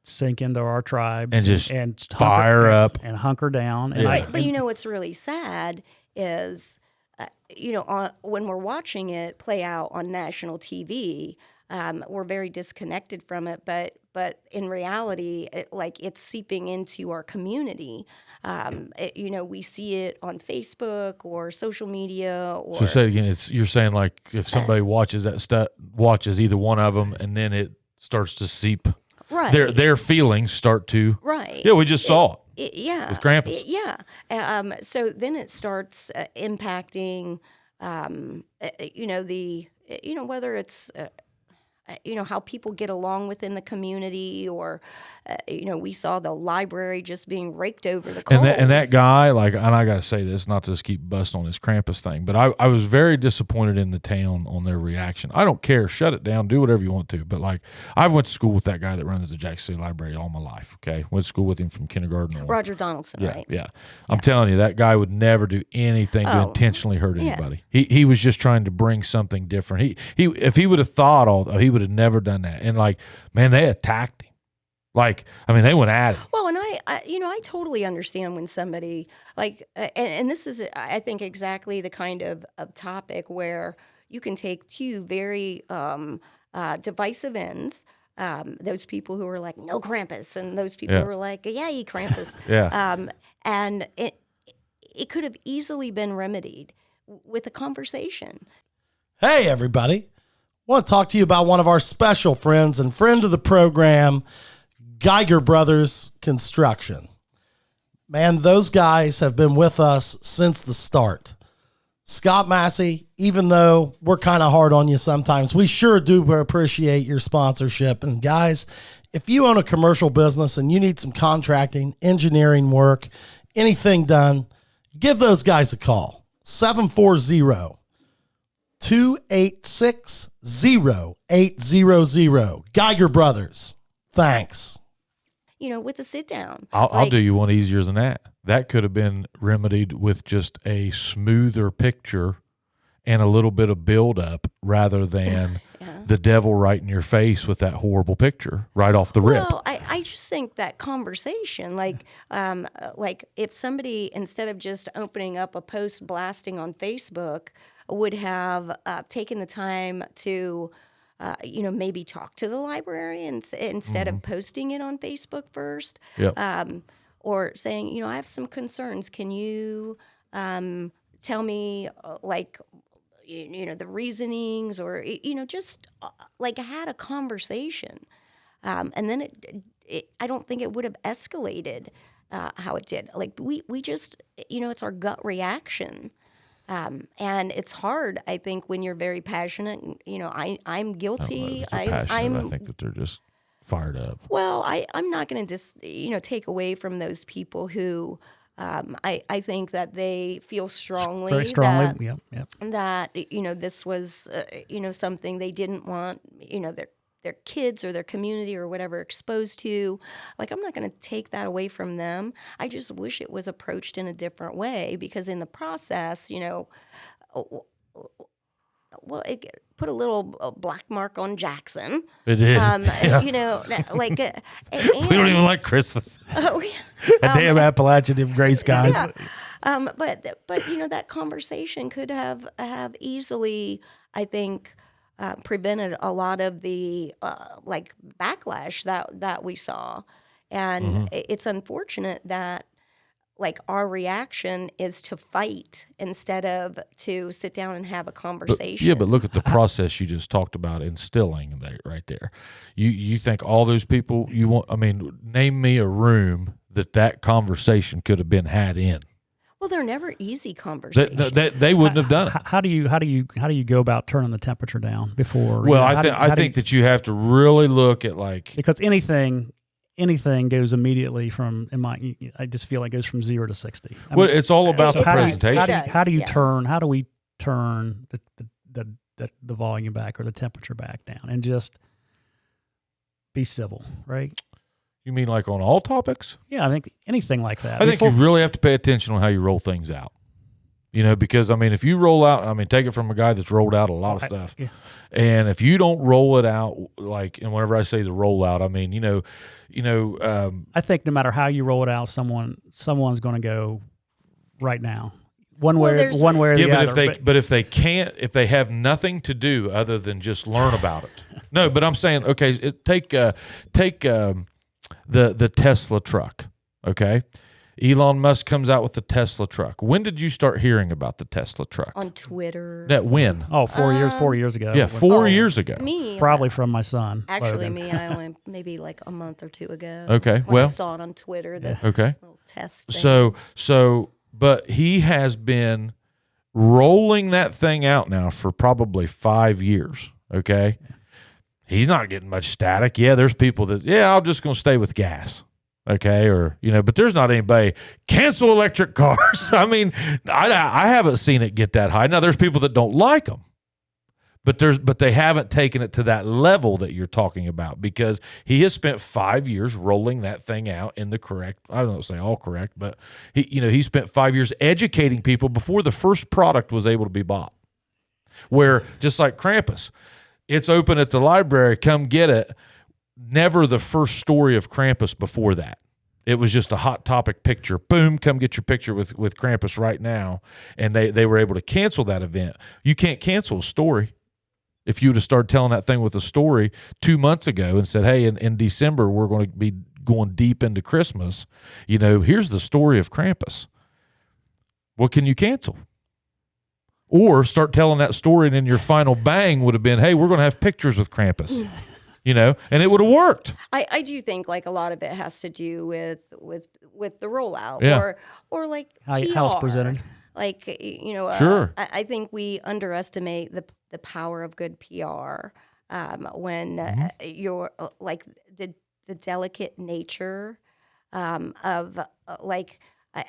sink into our tribes And just hunker, fire up. and hunker down. Yeah. Right. But what's really sad is, when we're watching it play out on national TV, we're very disconnected from it. But in reality, it's seeping into our community. We see it on Facebook or social media. Or So say it again. You're saying like if somebody watches that stuff, watches either one of them, and then it starts to seep. right. Their feelings start to. Right. Yeah, we just saw it. Yeah. With Krampus. Yeah. So then it starts impacting, whether it's, how people get along within the community, or, we saw the library just being raked over the coals. And that guy, and I got to say this, not to just keep busting on this Krampus thing, but I was very disappointed in the town on their reaction. I don't care. Shut it down. Do whatever you want to. But, I've went to school with that guy that runs the Jackson City Library all my life, okay? Went to school with him from kindergarten on. Roger Donaldson, Yeah, right? yeah. I'm telling you, that guy would never do anything to intentionally hurt anybody. He was just trying to bring something different. He if he would have thought he would have never done that. And, man, they attacked him. They went at it. Well, and I totally understand when somebody and this is, I think, exactly the kind of topic where you can take two very divisive ends. Those people who are like, no Krampus, and those people who are like, yeah, you Krampus. Yeah. And it could have easily been remedied with a conversation. Hey, everybody. I want to talk to you about one of our special friends and friend of the program, Geiger Brothers Construction. Man, those guys have been with us since the start. Scott Massie, even though we're kind of hard on you sometimes, we sure do appreciate your sponsorship. And guys, if you own a commercial business and you need some contracting, engineering work, anything done, give those guys a call. 740-286-0800. Geiger Brothers. Thanks. With a sit down. I'll do you one easier than that. That could have been remedied with just a smoother picture and a little bit of build up rather than the devil right in your face with that horrible picture right off the rip. Well, I just think that conversation, like if somebody, instead of just opening up a post blasting on Facebook, would have taken the time to, maybe talk to the librarian instead of posting it on Facebook first, Yep. or saying, I have some concerns. Can you tell me, the reasonings, or just like I had a conversation, and then I don't think it would have escalated how it did. Like we just it's our gut reaction, and it's hard. I think when you're very passionate, I'm I don't know guilty. if they're passionate. I think that they're just fired up. Well, I'm not going to take away from those people who. I think that they feel strongly, Very strongly. Yep. that this was something they didn't want their kids or their community or whatever exposed to. Like, I'm not going to take that away from them. I just wish it was approached in a different way, because in the process, well, it put a little black mark on Jackson. It is. Like We don't even like Christmas. Oh, yeah. A damn Appalachian, them gray skies. Yeah. But that conversation could have easily, I think, prevented a lot of the backlash that we saw, and it's unfortunate that our reaction is to fight instead of to sit down and have a conversation. But look at the process you just talked about instilling right there. You think all those people you want? I mean, name me a room that conversation could have been had in. Well, they're never easy conversations. They wouldn't have done it. How do you go about turning the temperature down before? Well, I think that you have to really look at because anything goes immediately from I just feel like it goes from 0 to 60. It's all about the presentation. How do we turn the volume back or the temperature back down and just be civil, right? You mean like on all topics? Yeah, I think anything like that. I think you really have to pay attention on how you roll things out. Because if you roll out, take it from a guy that's rolled out a lot of stuff. And if you don't roll it out, and whenever I say the rollout, I think no matter how you roll it out, someone's going to go right now, one way or the other. But if they can't, if they have nothing to do other than just learn about it. No, but I'm saying, okay, take the Tesla truck, okay? Elon Musk comes out with the Tesla truck. When did you start hearing about the Tesla truck? On Twitter. When? Oh, 4 years ago. Yeah, 4 years ago. Me. Probably from my son. Actually, Logan. me, I only maybe like a month or two ago. Okay, when I saw it on Twitter. Okay. Little test thing. But he has been rolling that thing out now for probably 5 years, okay? He's not getting much static. Yeah, there's people that, I'm just going to stay with gas. Okay, but there's not anybody cancel electric cars. I haven't seen it get that high. Now there's people that don't like them, but they haven't taken it to that level that you're talking about, because he has spent 5 years rolling that thing out in the correct. I don't say all correct, but he spent 5 years educating people before the first product was able to be bought. Where just like Krampus, it's open at the library. Come get it. Never the first story of Krampus before that. It was just a hot topic picture. Boom, come get your picture with Krampus right now. And they were able to cancel that event. You can't cancel a story. If you would have started telling that thing with a story 2 months ago and said, hey, in December, we're going to be going deep into Christmas. Here's the story of Krampus. What can you cancel? Or start telling that story, and then your final bang would have been, hey, we're going to have pictures with Krampus. And it would have worked. I do think a lot of it has to do with the rollout, or like how PR. it's presented. Sure. I think we underestimate the power of good PR when you're the delicate nature of a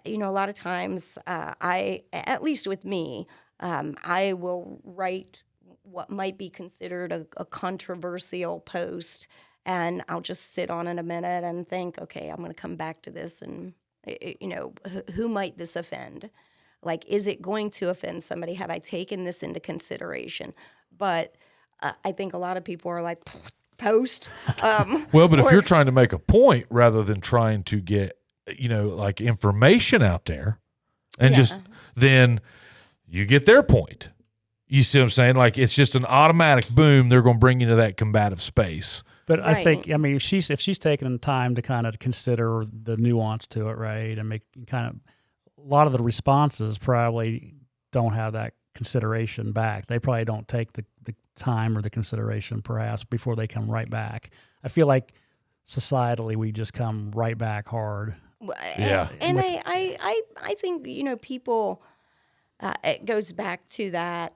lot of times at least with me, I will write what might be considered a controversial post, and I'll just sit on it a minute and think, okay, I'm going to come back to this, and who might this offend? Is it going to offend somebody? Have I taken this into consideration? But I think a lot of people are like, post. Well, but if you're trying to make a point rather than trying to get, like information out there and then you get their point. You see what I'm saying? Like it's just an automatic boom. They're going to bring you to that combative space. But I think, I mean, if she's taken the time to kind of consider the nuance to it, right, and make kind of a lot of the responses probably don't have that consideration back. They probably don't take the time or the consideration perhaps before they come right back. I feel like societally we just come right back hard. Yeah. And I think, people, it goes back to that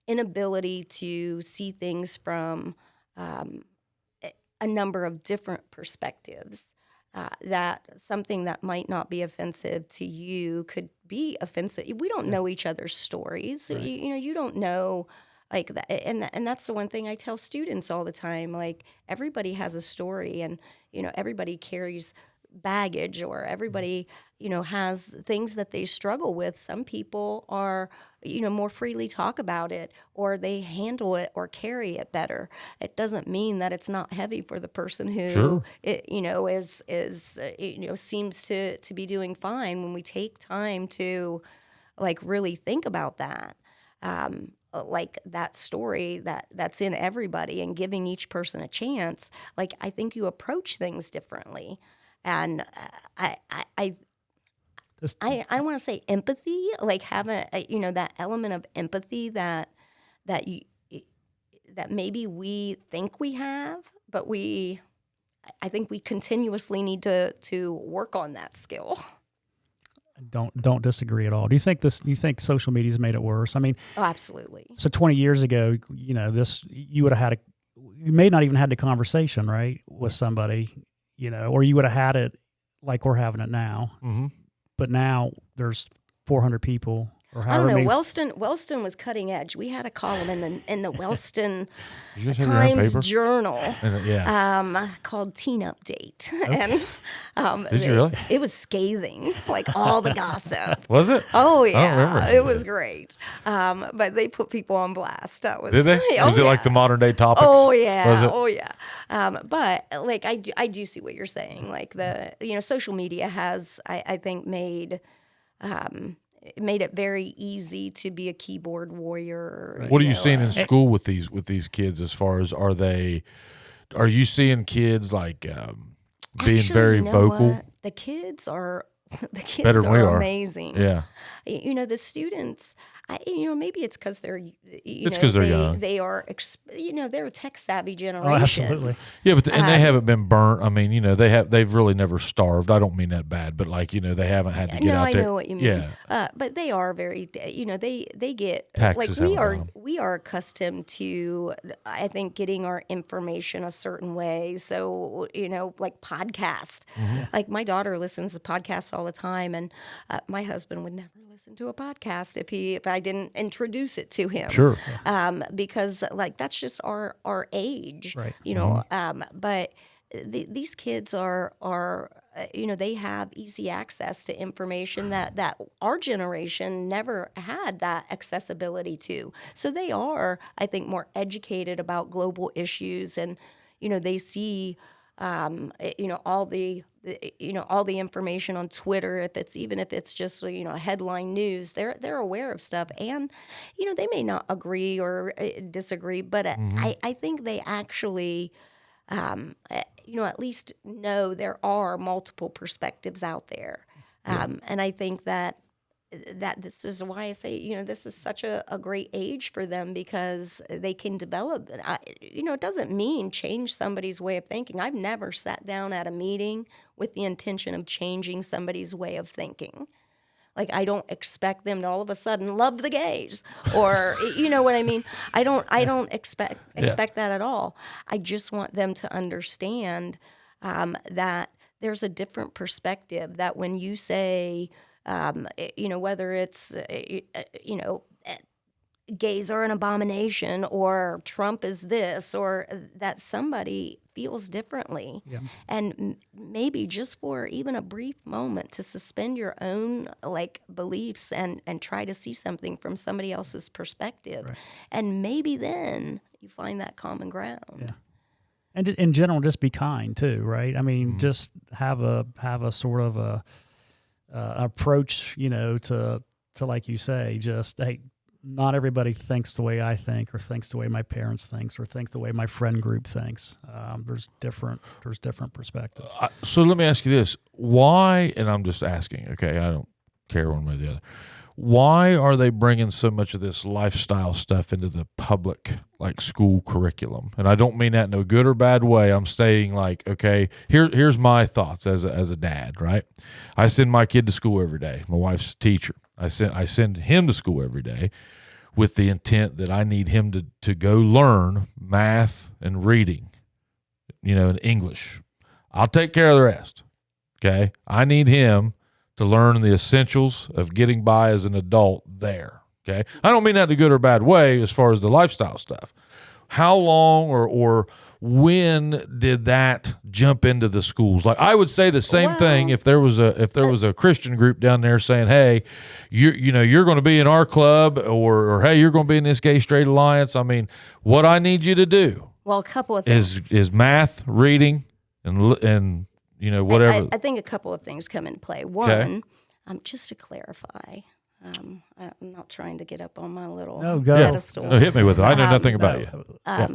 inability to see things from a number of different perspectives. That something that might not be offensive to you could be offensive. We don't know each other's stories. Right. You don't know like that. And that's the one thing I tell students all the time. Like everybody has a story and, everybody carries baggage or everybody, has things that they struggle with. Some people are, more freely talk about it or they handle it or carry it better. It doesn't mean that it's not heavy for the person who, seems to be doing fine when we take time to like really think about that. Like that story that's in everybody and giving each person a chance. Like I think you approach things differently. And I want to say empathy, like have that element of empathy that maybe we think we have, but I think we continuously need to work on that skill. Don't disagree at all. Do you think social media's made it worse? I mean, absolutely. So 20 years ago, you would have you may not even had the conversation, right, with somebody, or you would have had it like we're having it now. Mm-hmm. But now there's 400 people or however many. Wellston was cutting edge. We had a column in the Wellston Times Journal called Teen Update. Okay. And did you really? It was scathing, like all the gossip. Was it? Oh, yeah. I don't remember. It was great. But they put people on blast. Did they? Was it like the modern day topics? Oh, yeah. Was it? Oh, yeah. But like I do see what you're saying. Like social media has, I think, made it very easy to be a keyboard warrior. Right. What are you seeing in school with these kids? As far as are you seeing kids like being very vocal? What? The kids are better than we are. Amazing. Yeah. The students. Maybe it's because they're. It's because they're young. They are. They're a tech savvy generation. Oh, absolutely. Yeah, but and they haven't been burnt. I mean, they've really never starved. I don't mean that bad, but like they haven't had to get out there. I know what you mean. Yeah. But they are very. They get taxes. Like we are accustomed to. I think getting our information a certain way. So like podcast. Mm-hmm. Like my daughter listens to podcasts all the time, and my husband would never listen to a podcast if I didn't introduce it to him. Sure. Because like that's just our age. Right. But these kids are they have easy access to information that our generation never had that accessibility to. So they are, I think, more educated about global issues, and they see all the information on Twitter. Even if it's just headline news, they're aware of stuff, and they may not agree or disagree, but I think they actually at least know there are multiple perspectives out there, and I think that this is why I say this is such a great age for them, because they can develop. It doesn't mean change somebody's way of thinking. I've never sat down at a meeting with the intention of changing somebody's way of thinking. Like I don't expect them to all of a sudden love the gays, or you know what I mean. I don't expect that at all. I just want them to understand that there's a different perspective. That when you say whether it's, gays are an abomination, or Trump is this, or that somebody feels differently. Yeah. And maybe just for even a brief moment to suspend your own like beliefs and try to see something from somebody else's perspective. Right. And maybe then you find that common ground. Yeah. And in general, just be kind too, right? I mean, just have a sort of a approach, to like you say, just hey, not everybody thinks the way I think, or thinks the way my parents thinks, or think the way my friend group thinks. There's different perspectives. So let me ask you this: why? And I'm just asking. Okay, I don't care one way or the other. Why are they bringing so much of this lifestyle stuff into the public, like school curriculum? And I don't mean that in a good or bad way. I'm saying like, okay, here's my thoughts as a dad, right? I send my kid to school every day. My wife's a teacher. I send him to school every day with the intent that I need him to go learn math and reading, and English. I'll take care of the rest. Okay. I need him to learn the essentials of getting by as an adult there. Okay. I don't mean that in a good or bad way as far as the lifestyle stuff. How long or when did that jump into the schools? Like I would say the same thing if there was a Christian group down there saying, hey, you're going to be in our club, or hey, you're going to be in this Gay Straight Alliance. I mean, what I need you to do, well, a couple of things is math, reading, and whatever. I think a couple of things come into play. One, just to clarify, I'm not trying to get up on my little pedestal. No, hit me with it. I know nothing about you.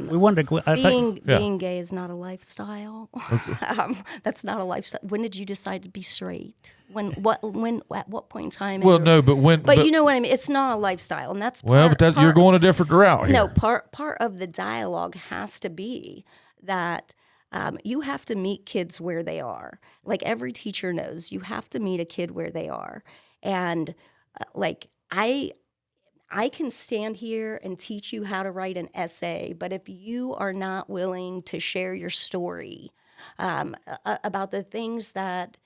We wanted to. Being gay is not a lifestyle. That's not a lifestyle. When did you decide to be straight? When? At what point in time? Well, no, but when? But you know what I mean. It's not a lifestyle, and that's you're going a different route here. No, part of the dialogue has to be that. You have to meet kids where they are. Like every teacher knows, you have to meet a kid where they are. And like I can stand here and teach you how to write an essay, but if you are not willing to share your story about the things that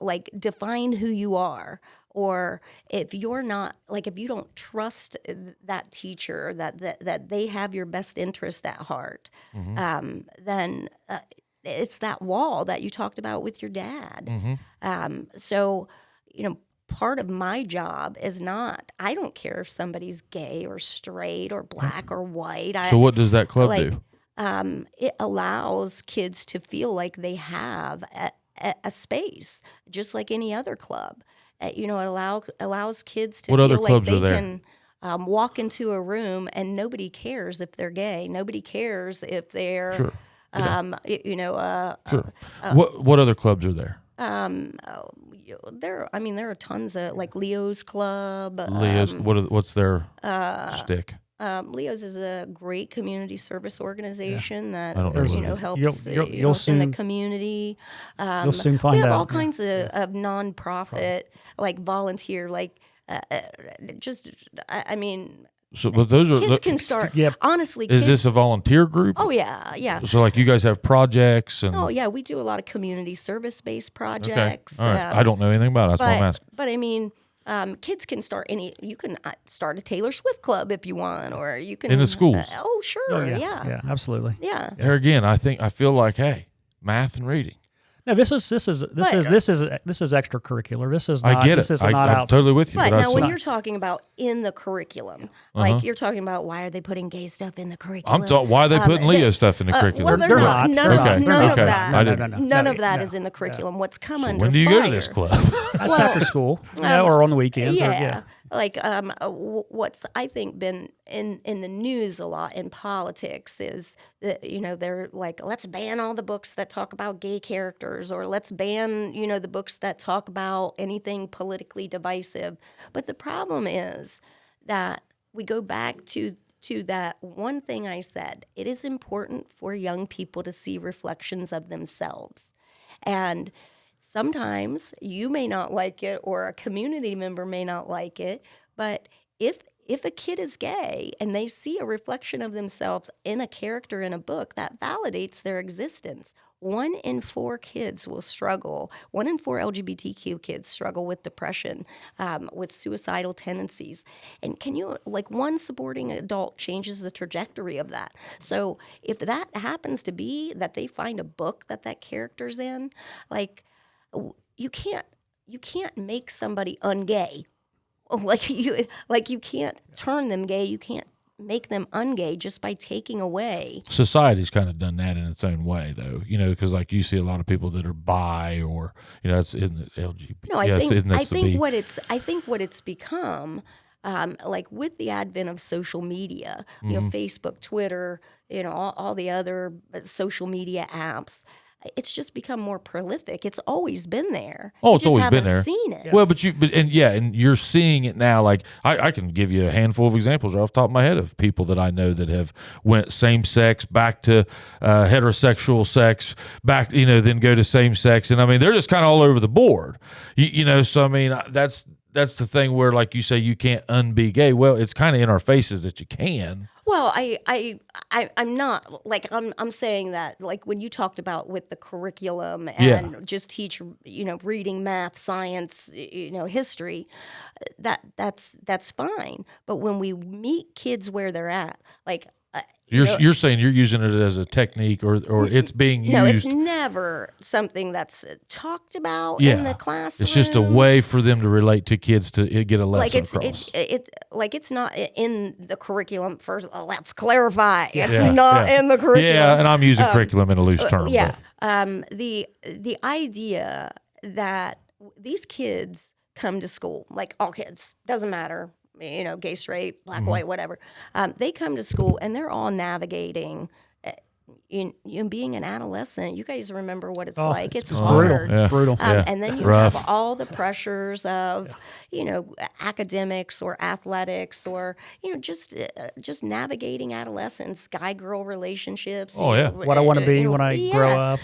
like define who you are, or if you're not, like if you don't trust that teacher that they have your best interest at heart, then it's that wall that you talked about with your dad. So, part of my job is not, I don't care if somebody's gay or straight or black or white. So what does that club do? It allows kids to feel like they have a space, just like any other club. It allows kids to feel like they can walk into a room and nobody cares if they're gay. Nobody cares if they're, sure. Sure. What other clubs are there? There are tons of, like Leo's Club. Leo's, what's their stick? Leo's is a great community service organization that helps you'll soon, in the community. You'll soon find out. We have all kinds of nonprofit, like volunteer, like So, but those are kids can start. Yeah. Honestly, is this a volunteer group? Oh yeah. So like you guys have projects and. Oh yeah, we do a lot of community service-based projects. Okay. All right. I don't know anything about it. That's why I'm asking. But I mean. Kids can start you can start a Taylor Swift club if you want, or you can in the schools. Sure, yeah, absolutely. Yeah. There again, I feel like, hey, math and reading. No, this is extracurricular. This is not. I get it. This is not I'm totally with you. But now, when you're talking about in the curriculum, like you're talking about, why are they putting gay stuff in the curriculum? Why are they putting Leo stuff in the curriculum? Well, they're not. None of that No. is in the curriculum. What's come under when do you fire? go to this club? That's after school, or on the weekends. Yeah. Like what's I think been in the news a lot in politics is that they're like, let's ban all the books that talk about gay characters, or let's ban the books that talk about anything politically divisive. But the problem is that we go back to that one thing I said. It is important for young people to see reflections of themselves, and sometimes you may not like it, or a community member may not like it, but if if a kid is gay and they see a reflection of themselves in a character in a book, that validates their existence. 1 in 4 kids will struggle. 1 in 4 LGBTQ kids struggle with depression, with suicidal tendencies. And can you, like, one supporting adult changes the trajectory of that. So if that happens to be that they find a book that character's in, like, you can't make somebody ungay. Like you can't turn them gay. You can't make them ungay just by taking away. Society's kind of done that in its own way, though, because like you see a lot of people that are bi, or it's in the LGBT. No, I think what it's become, like with the advent of social media, Facebook, Twitter, all the other social media apps. It's just become more prolific. It's always been there. Oh, you it's just always haven't been there. Seen it. Well, and you're seeing it now. Like I can give you a handful of examples right off the top of my head of people that I know that have went same sex back to heterosexual sex, back then go to same sex, and I mean they're just kind of all over the board. So I mean that's the thing where, like you say, you can't unbe gay. Well, it's kind of in our faces that you can. Well, I'm not, like, I'm saying that, like, when you talked about with the curriculum and just teach, reading, math, science, history, that's fine. But when we meet kids where they're at, like, You're saying you're using it as a technique, or it's being used. No, it's never something that's talked about in the classroom. It's just a way for them to relate to kids to get a lesson across. It's not in the curriculum. First, let's clarify. It's not in the curriculum. Yeah, and I'm using curriculum in a loose term. Yeah. The idea that these kids come to school, like all kids, doesn't matter. Gay, straight, black, white, whatever. They come to school and they're all navigating. In being an adolescent, you guys remember what it's like. It's hard. It's brutal. And then you Rough. have all the pressures of, academics or athletics or, just navigating adolescence, guy-girl relationships. Oh, yeah. What I want to be when I grow up.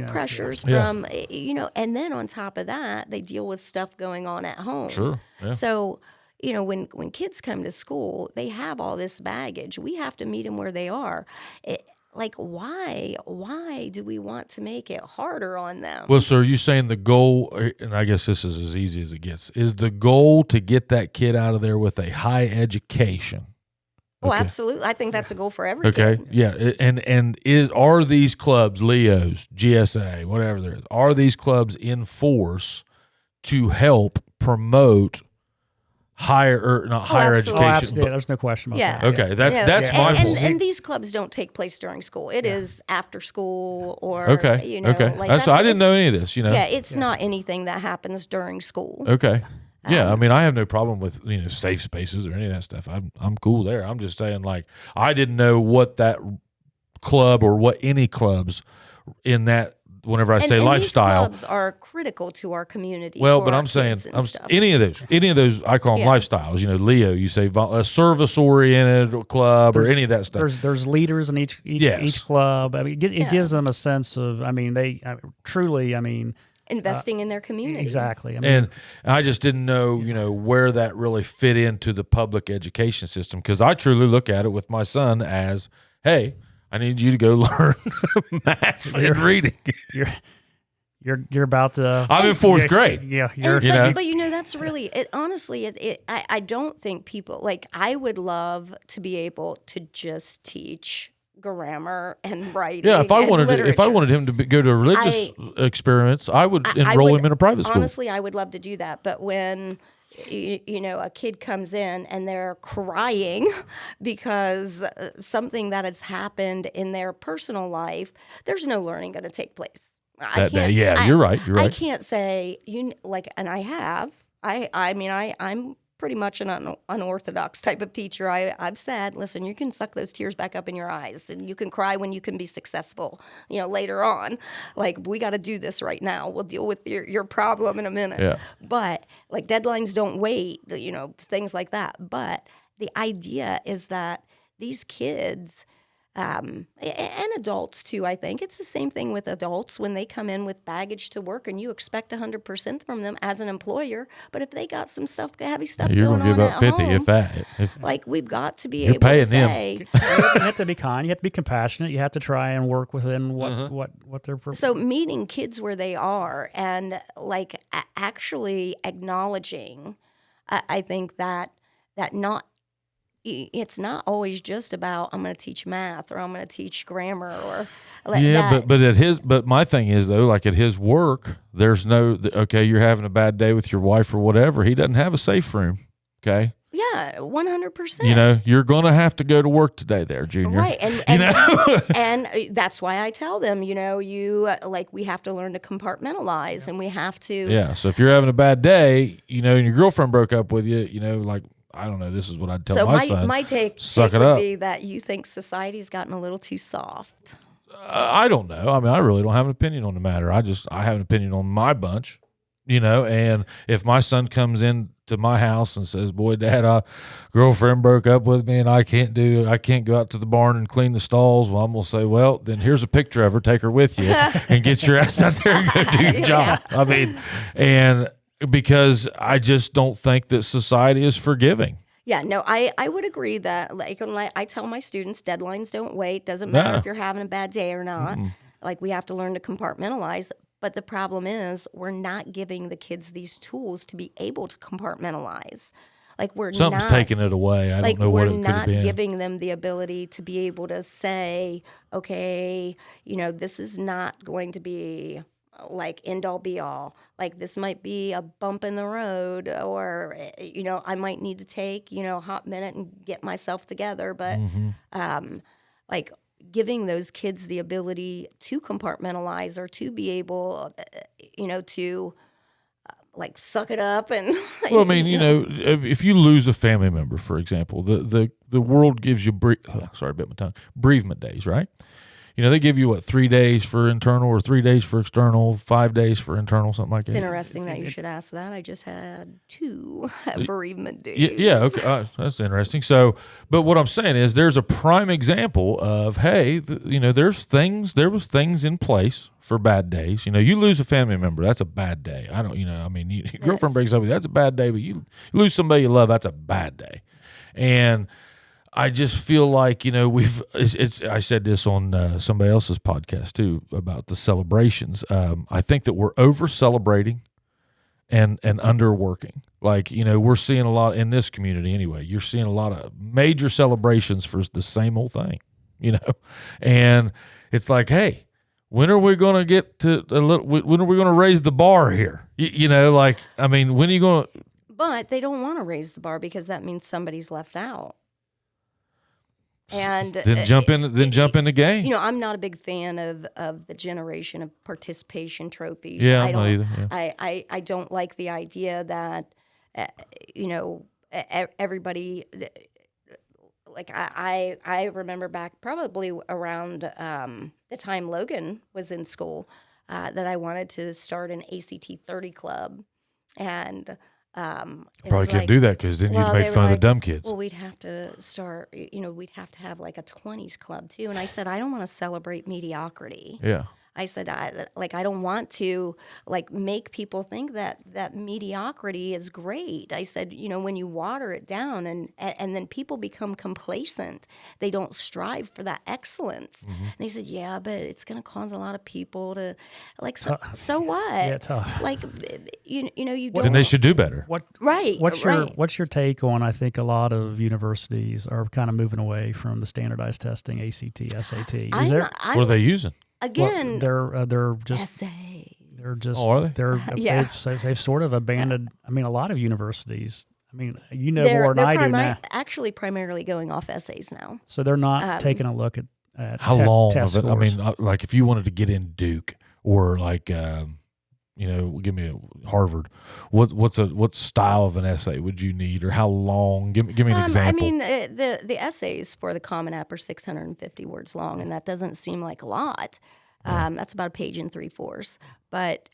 Pressures from, and then on top of that, they deal with stuff going on at home. Sure. Yeah. So, when kids come to school, they have all this baggage. We have to meet them where they are. Why do we want to make it harder on them? Well, so are you saying the goal, and I guess this is as easy as it gets, is the goal to get that kid out of there with a high education? Oh, absolutely. I think that's a goal for every kid. Okay, yeah. And are these clubs, Leos, GSA, whatever there is, are these clubs in force to help promote higher education? Oh, absolutely. There's no question about that. Okay, that's my point. And these clubs don't take place during school. It is after school or okay. Like I didn't know any of this. Yeah, it's not anything that happens during school. Okay. Yeah, I mean, I have no problem with safe spaces or any of that stuff. I'm cool there. I'm just saying, like, I didn't know what that club or what any clubs in that. Whenever I say lifestyle, these clubs are critical to our community. Well, but I'm saying any of those I call them lifestyles. Leo, you say a service-oriented club or any of that stuff. There's leaders in each club. I mean, it gives them a sense of. I mean, they truly. I mean, investing in their community. Exactly. I mean, and I just didn't know, where that really fit into the public education system, because I truly look at it with my son as, hey, I need you to go learn math and reading. You're about to. I'm in fourth grade. Yeah, but that's really it. Honestly, I don't think people like. I would love to be able to just teach grammar and writing. Yeah, if I wanted him to go to religious experiments, I would enroll him in a private school. Honestly, I would love to do that, but when a kid comes in and they're crying because something that has happened in their personal life, there's no learning going to take place. You're right. I can't say and I have. I'm pretty much an unorthodox type of teacher. I've said, listen, you can suck those tears back up in your eyes, and you can cry when you can be successful, later on. Like, we got to do this right now. We'll deal with your problem in a minute. Yeah. But, like, deadlines don't wait, things like that. But the idea is that these kids, and adults too. I think it's the same thing with adults when they come in with baggage to work, and you expect 100% from them as an employer. But if they got some stuff, heavy stuff You're going gonna give on up at 50 home, if that. If like we've got to be You're able to paying them. say. You have to be kind. You have to be compassionate. You have to try and work within what they're. So meeting kids where they are and like actually acknowledging, I think that not. It's not always just about I'm going to teach math or I'm going to teach grammar or yeah, that. but my thing is though, like at his work, there's no okay. You're having a bad day with your wife or whatever. He doesn't have a safe room. Okay. Yeah, 100%. You know, you're going to have to go to work today, there, Junior. Right, and and that's why I tell them, we have to learn to compartmentalize, and we have to. Yeah. So if you're having a bad day, and your girlfriend broke up with you, like. I don't know. This is what I'd tell my son. My take Suck it would up. be that you think society's gotten a little too soft. I don't know. I mean, I really don't have an opinion on the matter. I have an opinion on my bunch, and if my son comes in to my house and says, boy, Dad, girlfriend broke up with me and I can't go out to the barn and clean the stalls. Well, I'm going to say, well, then here's a picture of her. Take her with you and get your ass out there and go do your job. I mean, and because I just don't think that society is forgiving. Yeah, no, I would agree that, like I tell my students, deadlines don't wait. Doesn't matter if you're having a bad day or not. Like, we have to learn to compartmentalize. But the problem is we're not giving the kids these tools to be able to compartmentalize. Like, Something's taking it away. I don't know what it could have been. We're not giving them the ability to be able to say, okay, this is not going to be like end all be all. Like, this might be a bump in the road, or I might need to take a hot minute and get myself together. But like, giving those kids the ability to compartmentalize or to be able to like suck it up and well, I mean, if you lose a family member, for example, the world gives you bereavement days, right? They give you 3 days for internal or 3 days for external, 5 days for internal, something like that. It's interesting that you should ask that. I just had 2 bereavement days. Yeah, okay, that's interesting. So, but what I'm saying is, there's a prime example of, hey, there was things in place for bad days. You lose a family member, that's a bad day. Your girlfriend breaks up with you, that's a bad day. But you lose somebody you love, that's a bad day. And I just feel like, I said this on somebody else's podcast too about the celebrations. I think that we're over celebrating and underworking. Like, we're seeing a lot in this community anyway. You're seeing a lot of major celebrations for the same old thing, and it's like, hey, when are we going to get to when are we going to raise the bar here? When are you going to? But they don't want to raise the bar because that means somebody's left out. And then jump in the game. I'm not a big fan of the generation of participation trophies. Yeah, I'm not either. Yeah. I don't like the idea that everybody. Like, I remember back probably around the time Logan was in school that I wanted to start an ACT 30 club, and probably couldn't do that because then you'd make fun of the dumb kids. Well, we'd have to start, we'd have to have like a 20s club too. And I said, I don't want to celebrate mediocrity. Yeah. I said, I don't want to make people think that mediocrity is great. I said, when you water it down and then people become complacent, they don't strive for that excellence. Mm-hmm. And they said, yeah, but it's going to cause a lot of people to so what? Yeah, tough. Like, you don't. Then they should do better. What's your take on? I think a lot of universities are kind of moving away from the standardized testing, ACT, SAT. What are they using? Again, they're just essay. They're just are they? Yeah. They've sort of abandoned. I mean, a lot of universities. I mean, they're more than I do now. Actually, primarily going off essays now. So they're not taking a look at how long test of it. scores. I mean, like if you wanted to get in Duke or give me a Harvard. What style of an essay would you need, or how long? Give me an example. I mean, the essays for the Common App are 650 words long, and that doesn't seem like a lot. That's about a page and 3/4. But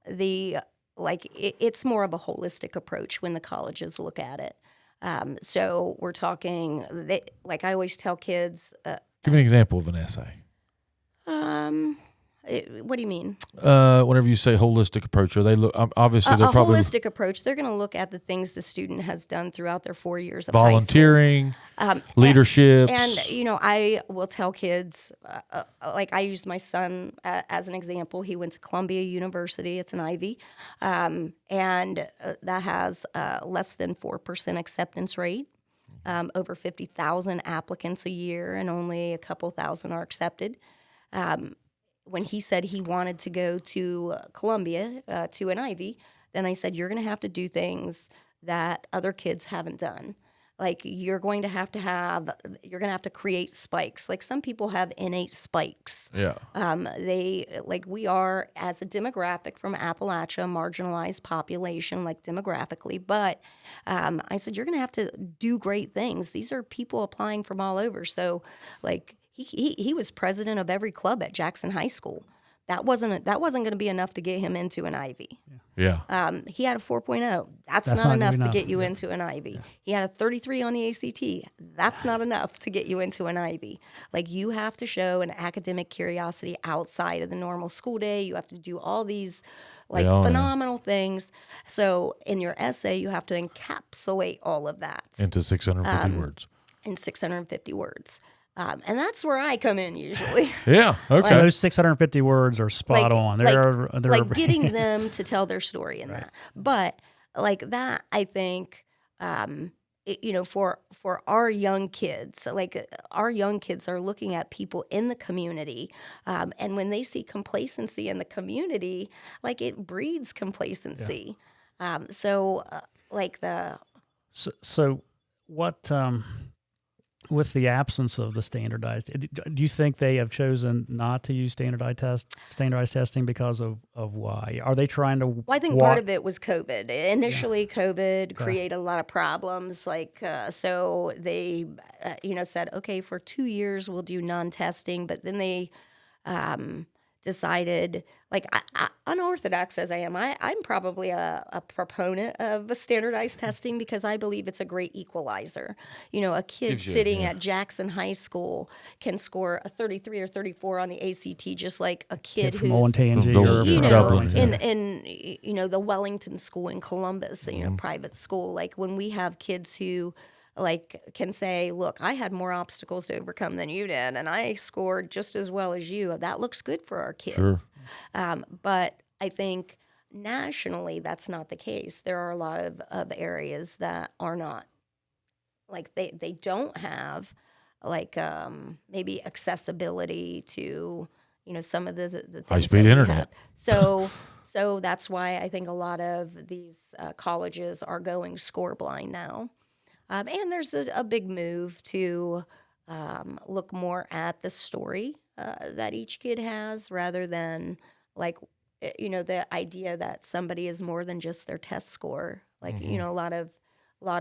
it's more of a holistic approach when the colleges look at it. So we're talking, I always tell kids, Give me an example of an essay. What do you mean? Whenever you say holistic approach, are they look obviously they're A probably holistic approach. They're going to look at the things the student has done throughout their 4 years of volunteering, high school. leadership, And I will tell kids, like I used my son as an example. He went to Columbia University. It's an Ivy, and that has less than 4% acceptance rate. Over 50,000 applicants a year, and only a couple thousand are accepted. When he said he wanted to go to Columbia, to an Ivy, then I said, you're going to have to do things that other kids haven't done. Like you're going to have to create spikes. Like some people have innate spikes. Yeah. We are, as a demographic from Appalachia, marginalized population, like demographically. But I said, you're going to have to do great things. These are people applying from all over. So like, He was president of every club at Jackson High School. That wasn't going to be enough to get him into an Ivy. Yeah. He had a 4.0. That's not enough to get you into an Ivy. Yeah. He had a 33 on the ACT. That's not enough to get you into an Ivy. Like you have to show an academic curiosity outside of the normal school day. You have to do all these phenomenal things. So in your essay, you have to encapsulate all of that into 650 words. In 650 words. And that's where I come in usually. Yeah, okay. So those 650 words are spot on. They're getting them to tell their story in that. But like that, I think, for our young kids, like our young kids are looking at people in the community, and when they see complacency in the community, like it breeds complacency. Yeah. So what? With the absence of the standardized, do you think they have chosen not to use standardized testing because of why? Are they trying to? Well, I think part of it was COVID. Initially, COVID created a lot of problems. So they, said, okay, for 2 years we'll do non-testing, but then they decided, like unorthodox as I am, I'm probably a proponent of standardized testing because I believe it's a great equalizer. A kid sitting at Jackson High School can score a 33 or 34 on the ACT, just like a kid who's in the Wellington School in Columbus, private school. Like when we have kids who can say, look, I had more obstacles to overcome than you did, and I scored just as well as you. That looks good for our kids. Sure. But I think nationally, that's not the case. There are a lot of areas that are not. Like they don't have maybe accessibility to some of the things high-speed internet. So that's why I think a lot of these colleges are going score blind now. And there's a big move to look more at the story that each kid has rather than the idea that somebody is more than just their test score. A lot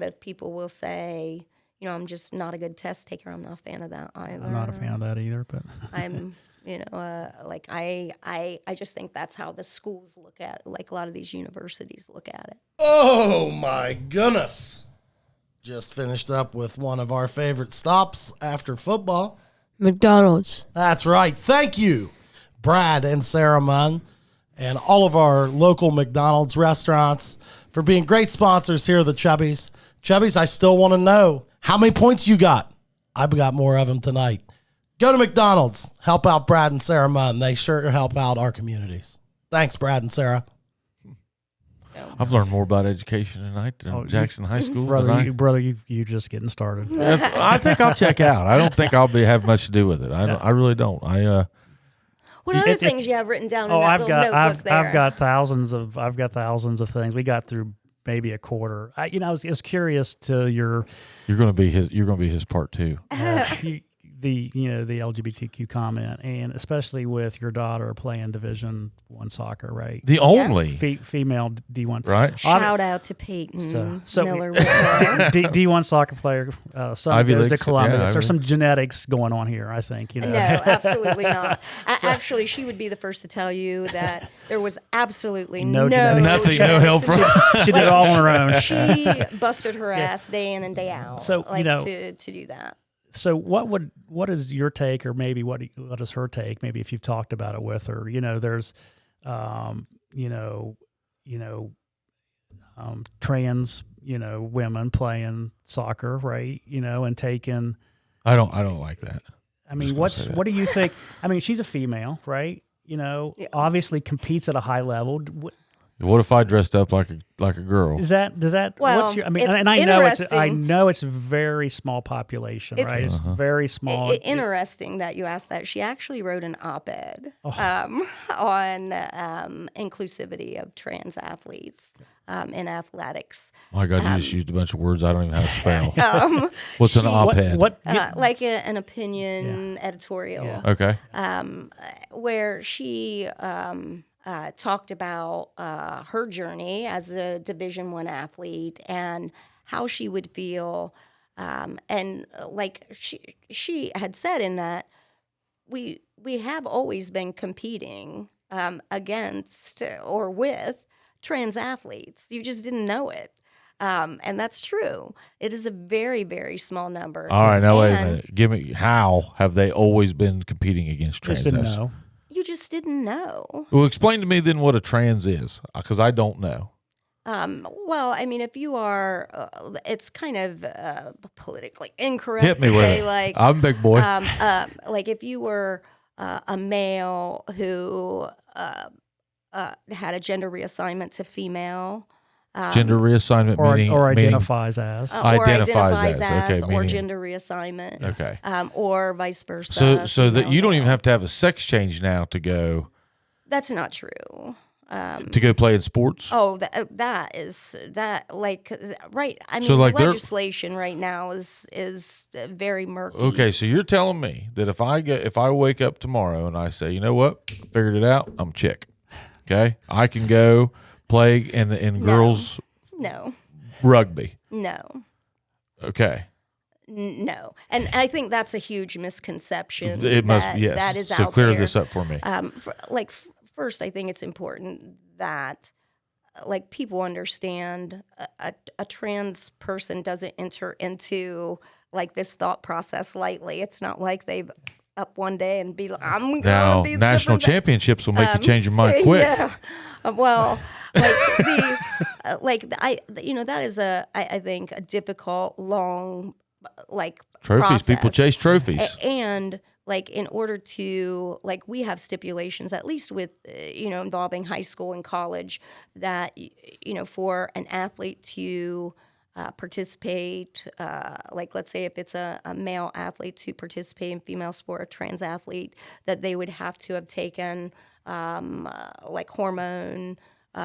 of people will say, I'm just not a good test taker. I'm not a fan of that either. I'm not a fan of that either, but I'm, I just think that's how the schools look at it. Like a lot of these universities look at it. Oh my goodness. Just finished up with one of our favorite stops after football. McDonald's. That's right. Thank you, Brad and Sarah Munn, and all of our local McDonald's restaurants for being great sponsors here at the Chubbies. Chubbies, I still want to know how many points you got. I've got more of them tonight. Go to McDonald's. Help out Brad and Sarah Munn. They sure help out our communities. Thanks, Brad and Sarah. I've learned more about education tonight than Jackson High School. Brother, you just getting started. I think I'll check out. I don't think I'll have much to do with it. I really don't. What other things you have written down in that little notebook there? I've got thousands of things. We got through maybe a quarter. I was curious to your. You're going to be his part two. The LGBTQ comment, and especially with your daughter playing Division I soccer, right? The only female D1, right? Shout out to Peyton Miller. D1 soccer player. Son Ivy goes to Leagues, Columbus. There's some genetics going on here, I think. No, absolutely not. Actually, she would be the first to tell you that there was absolutely nothing, no help from. She did it all on her own. She busted her ass day in and day out. So to do that. So what is your take, or maybe what is her take? Maybe if you've talked about it with her, there's, trans, women playing soccer, right? And taking. I don't like that. I mean, what do you think? I mean, she's a female, right? Obviously competes at a high level. What if I dressed up like a girl? Does that? Well, what's your, I mean, it's and I interesting. know it's a very small population, right? It's very small. Interesting that you asked that. She actually wrote an op-ed on inclusivity of trans athletes in athletics. My God, you just used a bunch of words I don't even know how to spell. What's an op-ed? Like an opinion editorial. Yeah. Okay. Where she talked about her journey as a Division I athlete and how she would feel, and like she had said in that we have always been competing against or with trans athletes. You just didn't know it. And that's true. It is a very, very small number. All right, now wait a minute. Give me, how have they always been competing against trans? Just didn't know. You just didn't know. Well, explain to me then what a trans is, because I don't know. Well, I mean, if you are, it's kind of politically incorrect Hit me to with say, it. like, I'm a big boy. like if you were a male who had a gender reassignment to female. Gender reassignment meaning or identifies as. Or identifies as. Okay, or meaning, gender reassignment. Okay. Or vice versa. So that you don't even male. have to have a sex change now to go That's not true. to go play in sports. Oh, that is like right. I mean, So, like, legislation right now is very murky. Okay, so you're telling me that if I wake up tomorrow and I say, you know what, figured it out, I'm a chick. Okay, I can go play in girls No. rugby. No. Okay. No, and I think that's a huge misconception. It must, that, yes. That is so out clear there. this up for me. First, I think it's important that, like, people understand a trans person doesn't enter into like this thought process lightly. It's not like they up one day and be like, I'm Now, going to be national championships will make you change your mind quick. Yeah. Well, that is I think a difficult, long, Trophies. process. People chase trophies. And like in order to we have stipulations, at least with involving high school and college, that for an athlete to participate, let's say if it's a male athlete to participate in female sport, a trans athlete, that they would have to have taken hormone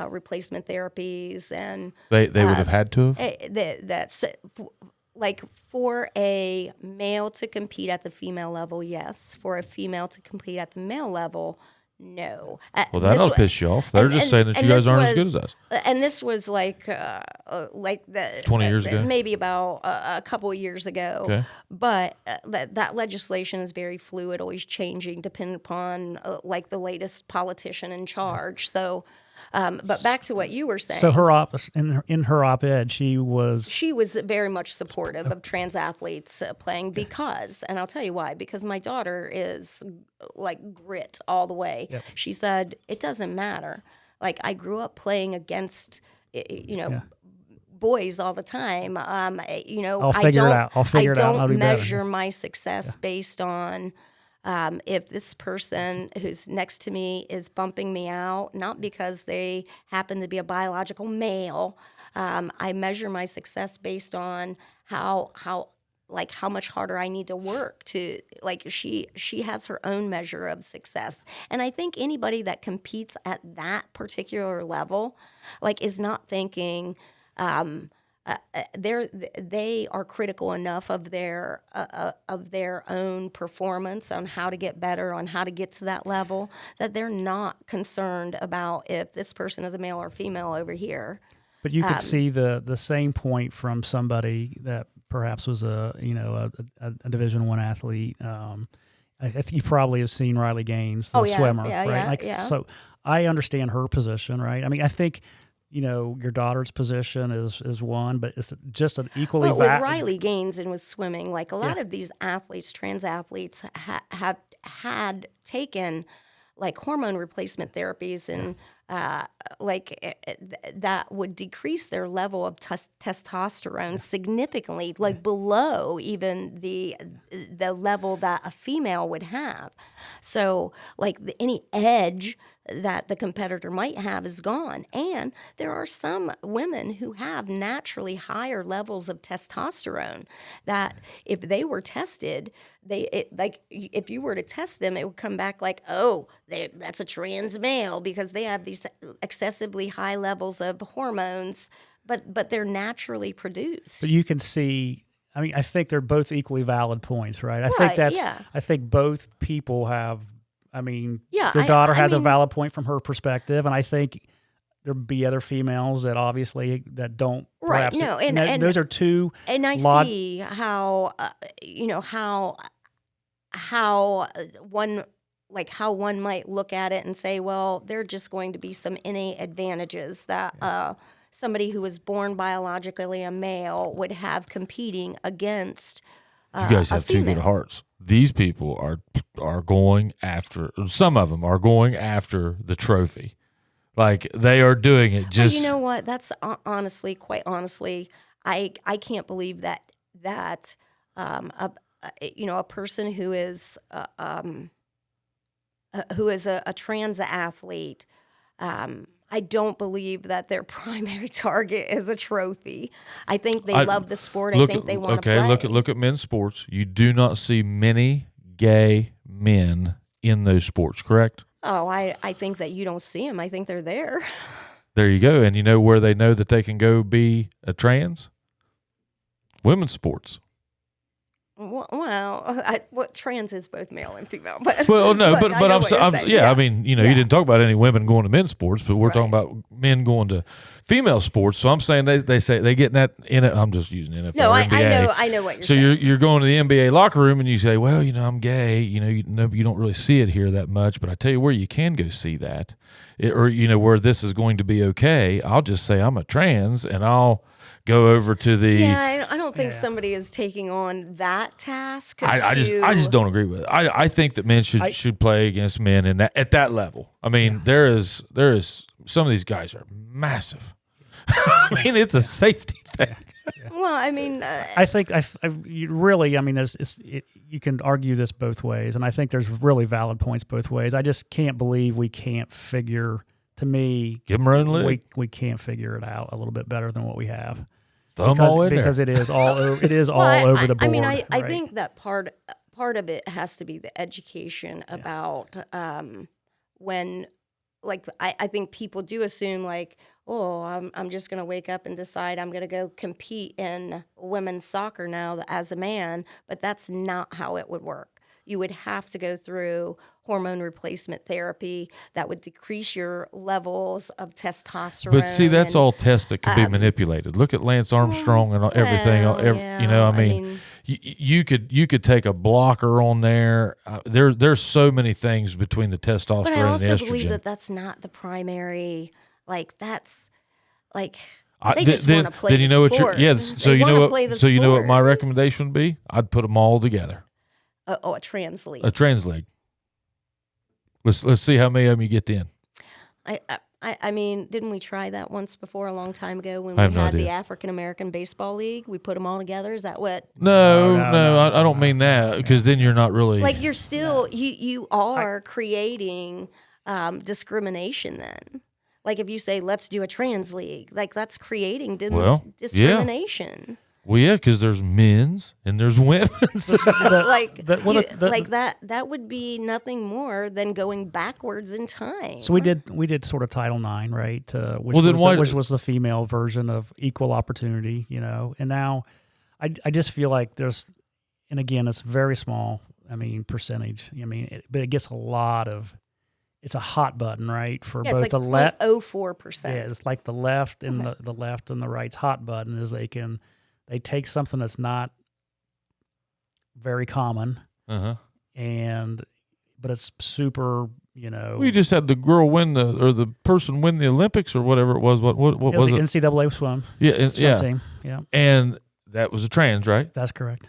replacement therapies, and They would have had to have. that's like for a male to compete at the female level, yes. For a female to compete at the male level, no. Well, that'll piss you off. They're just saying that you guys aren't as good as us. And this was like 20 years ago? maybe about a couple of years ago. Okay. But that legislation is very fluid, always changing, depending upon the latest politician in charge. So, but back to what you were saying. So in her op-ed, she was very much supportive of trans athletes playing because, and I'll tell you why, because my daughter is like grit all the way. Yep. She said, it doesn't matter. Like, I grew up playing against, boys all the time. I'll figure it out. I'll figure it out. I I'll don't do better. measure my success based on if this person who's next to me is bumping me out, not because they happen to be a biological male. I measure my success based on how much harder I need to work to, she has her own measure of success. And I think anybody that competes at that particular level, is not thinking, they are critical enough of their own performance on how to get better, on how to get to that level, that they're not concerned about if this person is a male or female over here. But you could see the same point from somebody that perhaps was a Division I athlete. I think you probably have seen Riley Gaines, the swimmer, right? Yeah. So I understand her position, right? I mean, I think your daughter's position is one, but it's just an equally Well, with Riley Gaines and with swimming, like a lot of these athletes, trans athletes, have had taken like hormone replacement therapies and that would decrease their level of testosterone significantly, like below even the level that a female would have. So like any edge that the competitor might have is gone. And there are some women who have naturally higher levels of testosterone that if they were tested, if you were to test them, it would come back like, oh, that's a trans male because they have these excessively high levels of hormones, but they're naturally produced. But you can see, I mean, I think they're both equally valid points, right? I think both people have, I mean, your daughter has a valid point from her perspective, and I think there'd be other females that obviously that don't. Right. Perhaps, No, and those are two. And I see how how one might look at it and say, well, there are just going to be some innate advantages that somebody who was born biologically a male would have competing against. You guys have two good hearts. These people are going after. Some of them are going after the trophy, like they are doing it. Just you know what? That's quite honestly, I can't believe that a person who is a trans athlete. I don't believe that their primary target is a trophy. I think they love the sport. I think they want to play. Okay, look at men's sports. You do not see many gay men in those sports, correct? Oh, I think that you don't see them. I think they're there. There you go. And you know where they know that they can go be a trans? Women's sports. Well, trans is both male and female, but well, no, but I mean, you didn't talk about any women going to men's sports, but we're talking about men going to female sports. So I'm saying they say they get that in it. I'm just using NFL. No, NBA. I know what you're saying. saying. So you're going to the NBA locker room and you say, well, I'm gay. You don't really see it here that much, but I tell you where you can go see that, where this is going to be okay. I'll just say I'm a trans and I'll go over to the. Yeah, I don't think somebody is taking on that task. I just don't agree with it. I think that men should play against men at that level. I mean, there is some of these guys are massive. I mean, it's a safety thing. Well, I mean, I think you can argue this both ways, and I think there's really valid points both ways. I just can't believe we can't figure. To me, give them our own leg. We can't figure it out a little bit better than what we have. Because it is all over the board. I mean, I think that part of it has to be the education about when, like, I think people do assume like, oh, I'm just going to wake up and decide I'm going to go compete in women's soccer now as a man, but that's not how it would work. You would have to go through hormone replacement therapy that would decrease your levels of testosterone. But see, that's all tests that can be manipulated. Look at Lance Armstrong and everything. You could take a blocker on there. There's so many things between the testosterone and the estrogen. But I also believe that's not the primary. Like that's like. They just want to play the sport. So you know what my recommendation would be? I'd put them all together. A trans league. A trans league. Let's see how many of them you get in. I mean, didn't we try that once before a long time ago when we had the African American Baseball League? We put them all together. Is that what? No, I don't mean that because then you're not really like you're still you are creating discrimination then. Like if you say let's do a trans league, like that's creating discrimination. Yeah. Well, yeah, because there's men's and there's women's. That would be nothing more than going backwards in time. So we did sort of Title IX, right? Which was the female version of equal opportunity, And now, I just feel like there's, and again, it's very small. I mean, percentage. I mean, but it gets a lot of. It's a hot button, right? For both it's like the left, 0.04%. Yeah, it's like the left and the left and the right's hot button is they take something that's not very common, but it's super We just had the girl win the person win the Olympics or whatever it was. What it was the it? NCAA swim. Yeah, Swim team. Yeah, and that was a trans, right? that's correct.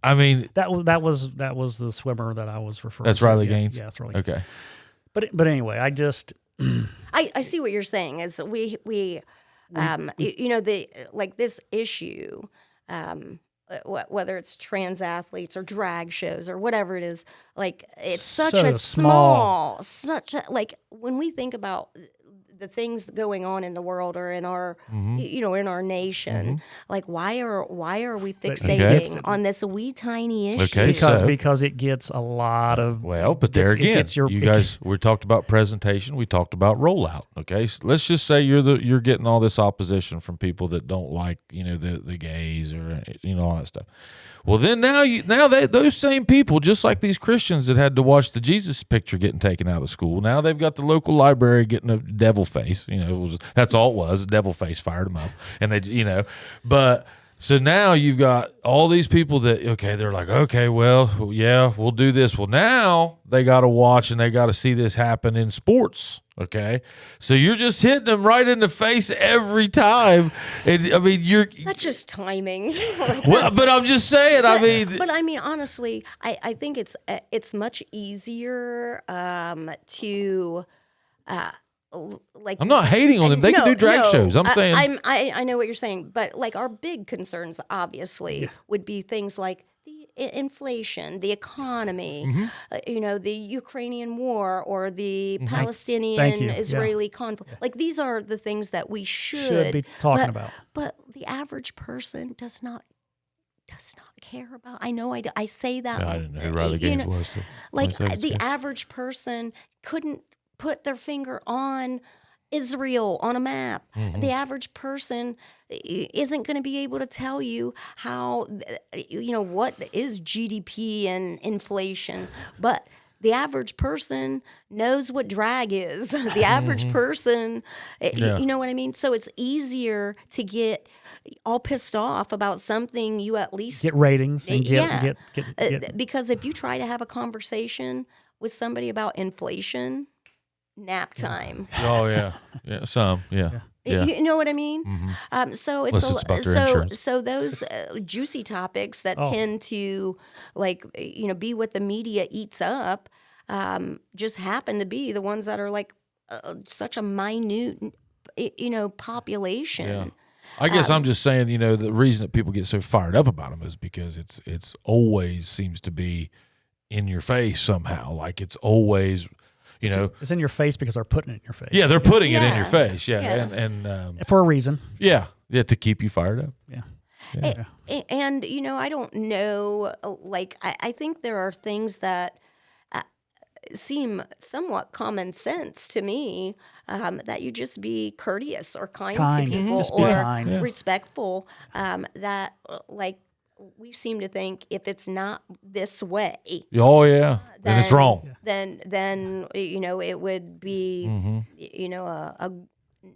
I mean, That was the swimmer that I was referring to. that's Riley Yeah, Gaines. Yeah, that's Riley. Okay. But anyway, I just I see what you're saying. Is we this issue, whether it's trans athletes or drag shows or whatever it is, like it's such So a small. like when we think about the things going on in the world or in our in our nation, like why are we fixating on this wee tiny issue? Okay, because it gets a lot of but there again, we talked about presentation. We talked about rollout. Okay, so let's just say you're getting all this opposition from people that don't like the gays or all that stuff. Well, then those same people, just like these Christians that had to watch the Jesus picture getting taken out of the school, now they've got the local library getting a devil face. That's all it was. A devil face fired them up, and they but. So now you've got all these people that, they're like, well, yeah, we'll do this. Well, now they got to watch and they got to see this happen in sports. Okay. So you're just hitting them right in the face every time. And I mean, that's just timing. Well, but I'm just saying, but I mean, honestly, I think it's much easier to, I'm not hating on them. They can do drag shows. I'm saying I know what you're saying, but like our big concerns obviously would be things like the inflation, the economy, the Ukrainian war or the Palestinian-Israeli conflict. Like these are the things that we should be talking about. But the average person does not care about. I know I say that. I didn't know who Riley Gaines was. Like the average person couldn't put their finger on Israel on a map. The average person isn't going to be able to tell you how, what is GDP and inflation, but the average person knows what drag is. The average person, you know what I mean? So it's easier to get all pissed off about something you at least get ratings and get because if you try to have a conversation with somebody about inflation, nap time. Oh yeah, yeah. You know what I mean? So it's about their insurance. so those juicy topics that tend to be what the media eats up just happen to be the ones that are like such a minute population. Yeah. I guess I'm just saying, the reason that people get so fired up about them is because it's always seems to be in your face somehow. Like it's always. It's in your face because they're putting it in your face. Yeah, they're putting it in your face. Yeah. And for a reason. Yeah, to keep you fired up. Yeah. And I don't know. Like I think there are things that seem somewhat common sense to me. That you just be courteous or kind to people just be or kind. respectful. That we seem to think if it's not this way, then it's wrong. Then it would be a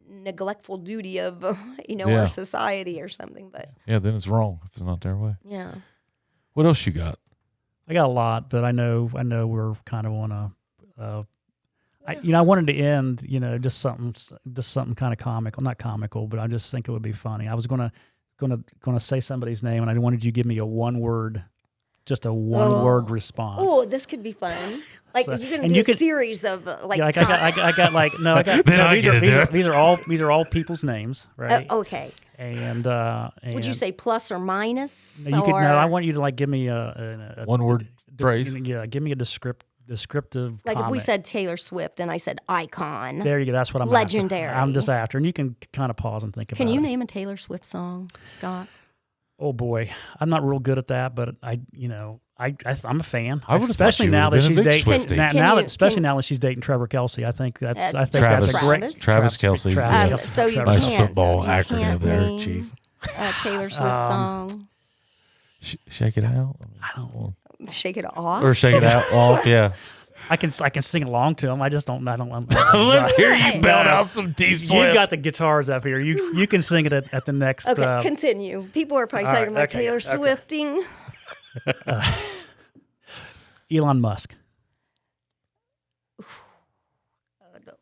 neglectful duty of our society or something. But then it's wrong if it's not their way. Yeah. What else you got? I got a lot, but I know we're kind of on a. I wanted to end just something kind of comical, not comical, but I just think it would be funny. I was gonna say somebody's name, and I wanted you to give me a one word response. Oh, this could be fun. Like So- you're and gonna you do a could- series of these are all people's names, right? okay. And Would you say plus or minus? you could? No, I want you to give me a One word phrase. Yeah, give me a descriptive. Like if we comment. said Taylor Swift and I said icon. There you go. That's what I'm Legendary. After. I'm just after, and you can kind of pause and think about it. Can you name a Taylor Swift song, Scott? Oh boy, I'm not real good at that, but I'm a fan. I would have especially thought you now would that have she's been a big dating. Swiftie. Now that she's dating Trevor Kelsey, I think that's Travis. that's a great Travis Kelce. Travis Yeah. Kelce. So you Nice can't, football you acronym can't there, name Chief. a Taylor Swift song. Shake it out. I don't. Shake it off. Or shake it out off. Yeah. I can sing along to them. I just don't. Let's hear you belt out some T Swift. You got the guitars up here. You can sing it at the next. Okay, continue. People are probably talking about Taylor Swifting. Elon Musk.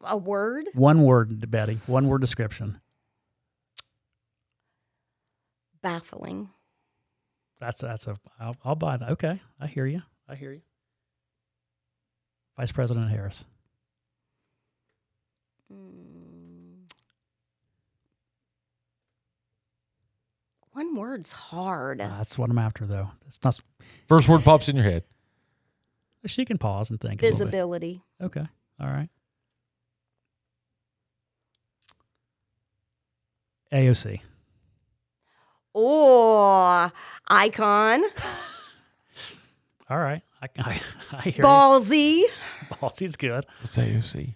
A word? One word, Betty. One word description. Baffling. I'll buy that. Okay, I hear you. Vice President Harris. One word's hard. That's what I'm after, though. It's not. First word pops in your head. She can pause and think. a little bit. Visibility. Okay. All right. AOC. Oh, icon. All right. I hear Ballsy. you. Ballsy's good. What's AOC?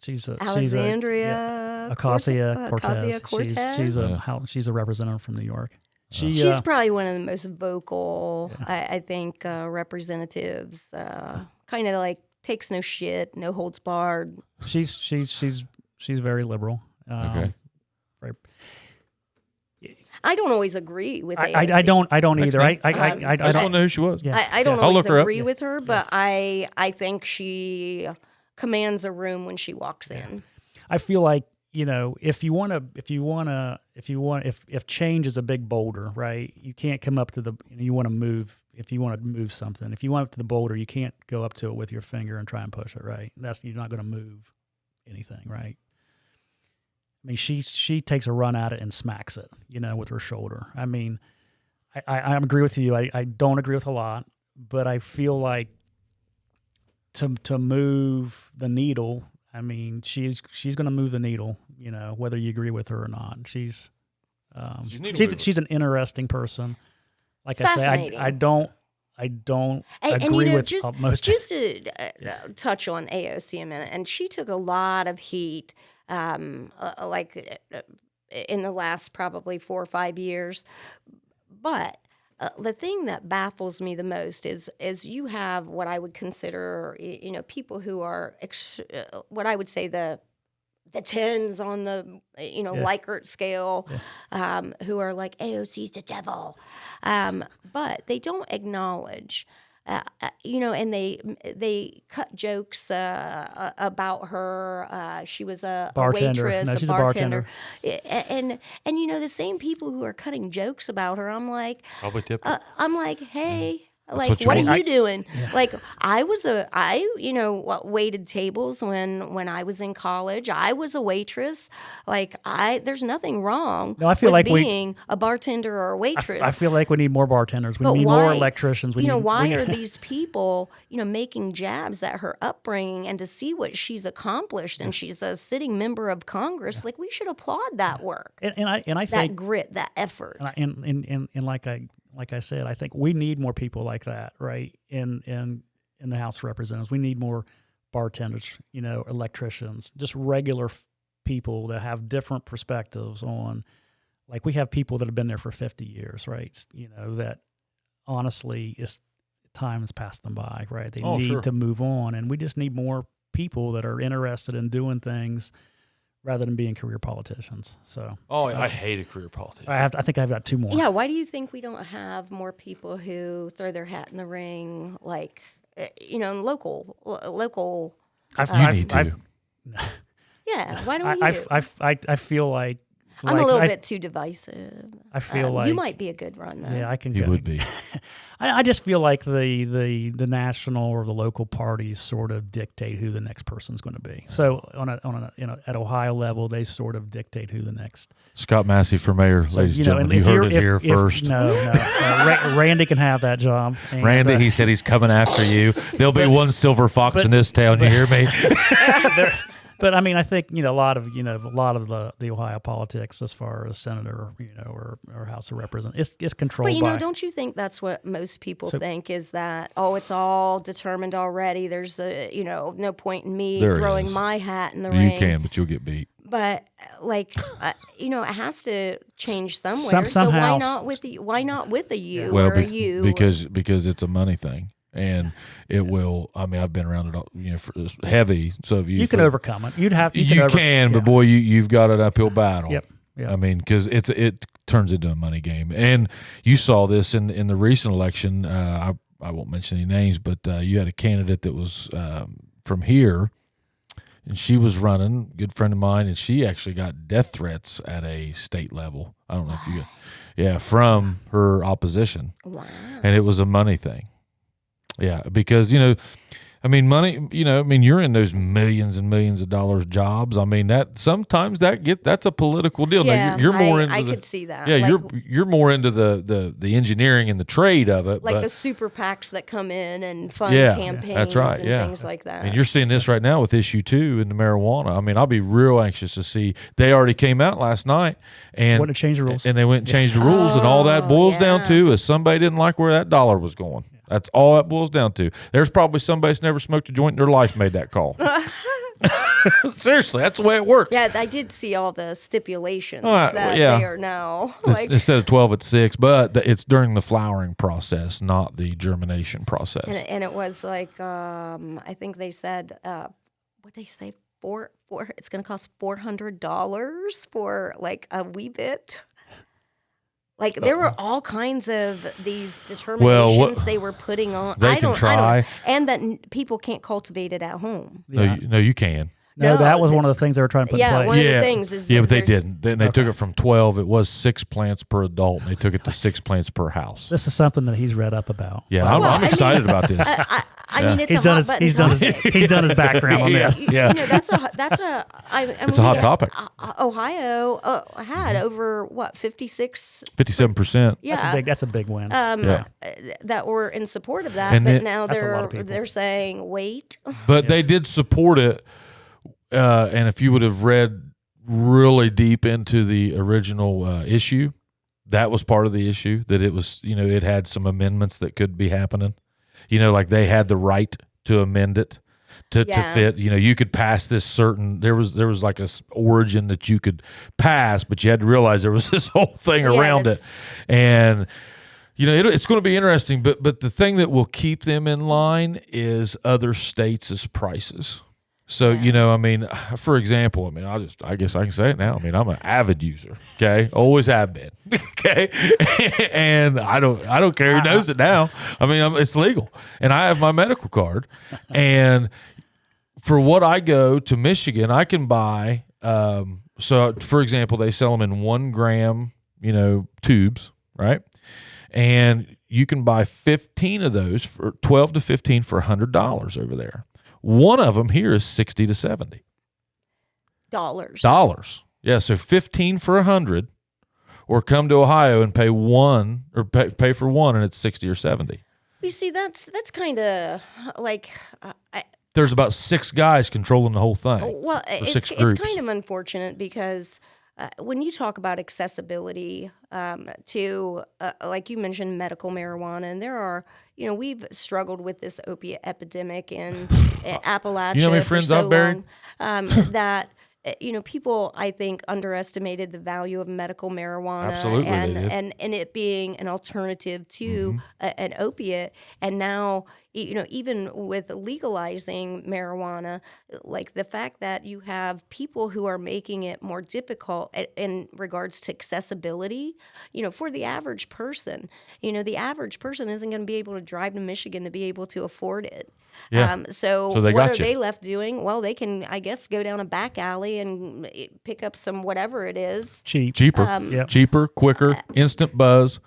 She's Alexandria Ocasio-Cortez. She's a representative from New York. She's probably one of the most vocal, I think, representatives. Kind of like takes no shit, no holds barred. She's very liberal. Okay. Very, I don't always agree with AOC. I don't either. I don't know who she was. Yeah. I don't I'll always look her up. agree with her, but I think she commands a room when she walks in. I feel like, if change is a big boulder, right? You can't come up to you want to move. If you want to move something, if you want up to the boulder, you can't go up to it with your finger and try and push it, right? You're not going to move anything, right? I mean, she takes a run at it and smacks it, with her shoulder. I mean, I agree with you. I don't agree with a lot, but I feel like to move the needle, I mean, she's going to move the needle, whether you agree with her or not. She's an interesting person. Like I say, I don't agree with most. Just to touch on AOC a minute, and she took a lot of heat, in the last probably 4 or 5 years. But the thing that baffles me the most is you have what I would consider, people who are what I would say the tens on the Likert scale, who are like AOC's the devil, but they don't acknowledge. And they cut jokes about her. She was a waitress, no, she's a bartender. And the same people who are cutting jokes about her, I'm like, probably tip. I'm like, hey. That's Like, what are you doing? Yeah. Like, I waited tables when I was in college. I was a waitress. Like, there's nothing wrong I feel with like being a bartender or a waitress. I feel like we need more bartenders. We But need why- more electricians. Why are these people, making jabs at her upbringing and to see what she's accomplished, and she's a sitting member of Congress? Like, we should applaud that work, and I that think grit, that effort. and like I said, I think we need more people like that, right? In the House of Representatives, we need more bartenders, electricians, just regular people that have different perspectives on. Like, we have people that have been there for 50 years, right? That honestly time has passed them by, right? They need to move on, and we just need more people that are interested in doing things rather than being career politicians. So, I hate a career politician. I think I've got 2 more. Yeah, why do you think we don't have more people who throw their hat in the ring, like, in local? You need to. Yeah, why don't you? I feel like I'm a little bit too divisive. I feel like you might be a good run though. Yeah, I can. He go. would be. I just feel like the national or the local parties sort of dictate who the next person's going to be. So at Ohio level, they sort of dictate who the next. Scott Massie for mayor, ladies and gentlemen. You heard it here first. No. Randy can have that job. And, Randy, he said he's coming after you. There'll be one silver fox in this town. You hear me? But I mean, I think a lot of the Ohio politics, as far as senator, or House of Representatives, is controlled. But don't you think that's what most people think, is that it's all determined already? There's no point in me throwing my hat in the ring. You can, but you'll get beat. But it has to change somewhere. Some so why house- not with a you Well, or a you? because it's a money thing. And it will. I mean, I've been around it all. For it's heavy. So if you can overcome it. You can, but boy, you've got an uphill battle. Yep. I mean, because it turns into a money game. And you saw this in the recent election. I won't mention any names, but you had a candidate that was from here. and she was running, good friend of mine, and she actually got death threats at a state level. I don't know if you, from her opposition. Wow. And it was a money thing. Yeah, because, money, you're in those millions and millions of dollars jobs. I mean, that sometimes that's a political deal. Yeah, now, you're more into I could see that. Yeah, like, you're more into the engineering and the trade of it. like but, the super PACs that come in and fund yeah, campaigns that's right. and things like that. And you're seeing this right now with issue 2 in the marijuana. I mean, I'll be real anxious to see. They already came out last night and Want to change the rules. and they went and changed the rules, and all that boils down to is somebody didn't like where that dollar was going. That's all that boils down to. There's probably somebody that's never smoked a joint in their life made that call. Seriously, that's the way it works. Yeah, I did see all the stipulations right, that yeah. they are now. Instead of 12 at 6, but it's during the flowering process, not the germination process. And it was like, I think they said, what they say, it's going to cost $400 for like a wee bit. Like there were all kinds of these determinations they were putting on. They can try. And that people can't cultivate it at home. Yeah. No, you can. No, that was one of the things they were trying to put in place. One of the things is but they didn't. Then they took it from 12. It was 6 plants per adult, and they took it to 6 plants per house. This is something that he's read up about. Yeah, I'm excited about this. I mean, it's He's a done hot his button he's done topic. his he's done his background on this. Yeah. That's a It's a hot topic. Ohio had over 56 57%. yeah That's a big win. that were in support of that, And but it- now That's a lot of people. they're saying wait. But they did support it. And if you would have read really deep into the original issue, that was part of the issue, that it was, it had some amendments that could be happening. Like they had the right to amend it to fit. You could pass this certain. There was like a origin that you could pass, but you had to realize there was this whole thing around it, and. It's going to be interesting, but the thing that will keep them in line is other states' prices. So, for example, I guess I can say it now. I'm an avid user. Okay. Always have been. Okay. And I don't care who knows it now. It's legal, and I have my medical card, and for what I go to Michigan, I can buy, so for example, they sell them in 1 gram, tubes, right? And you can buy 15 of those for 12 to 15 for $100 over there. One of them here is $60 to $70 dollars. Yeah, so 15 for 100, or come to Ohio and pay one, or pay for one, and it's 60 or 70. You see, that's kind of like. There's about 6 guys controlling the whole thing. Well, it's it's kind of unfortunate because when you talk about accessibility to, like you mentioned, medical marijuana, and there are, we've struggled with this opiate epidemic in Appalachia. You know how many friends for so I've buried? long, that. People, I think, underestimated the value of medical marijuana. Absolutely, they did. And it being an alternative to an opiate. And now, even with legalizing marijuana, like the fact that you have people who are making it more difficult in regards to accessibility, for the average person. The average person isn't going to be able to drive to Michigan to be able to afford it. Yeah. So they what got are you. they left doing? Well, they can, I guess, go down a back alley and pick up some whatever it is. Cheaper, Yep. cheaper, quicker, instant buzz.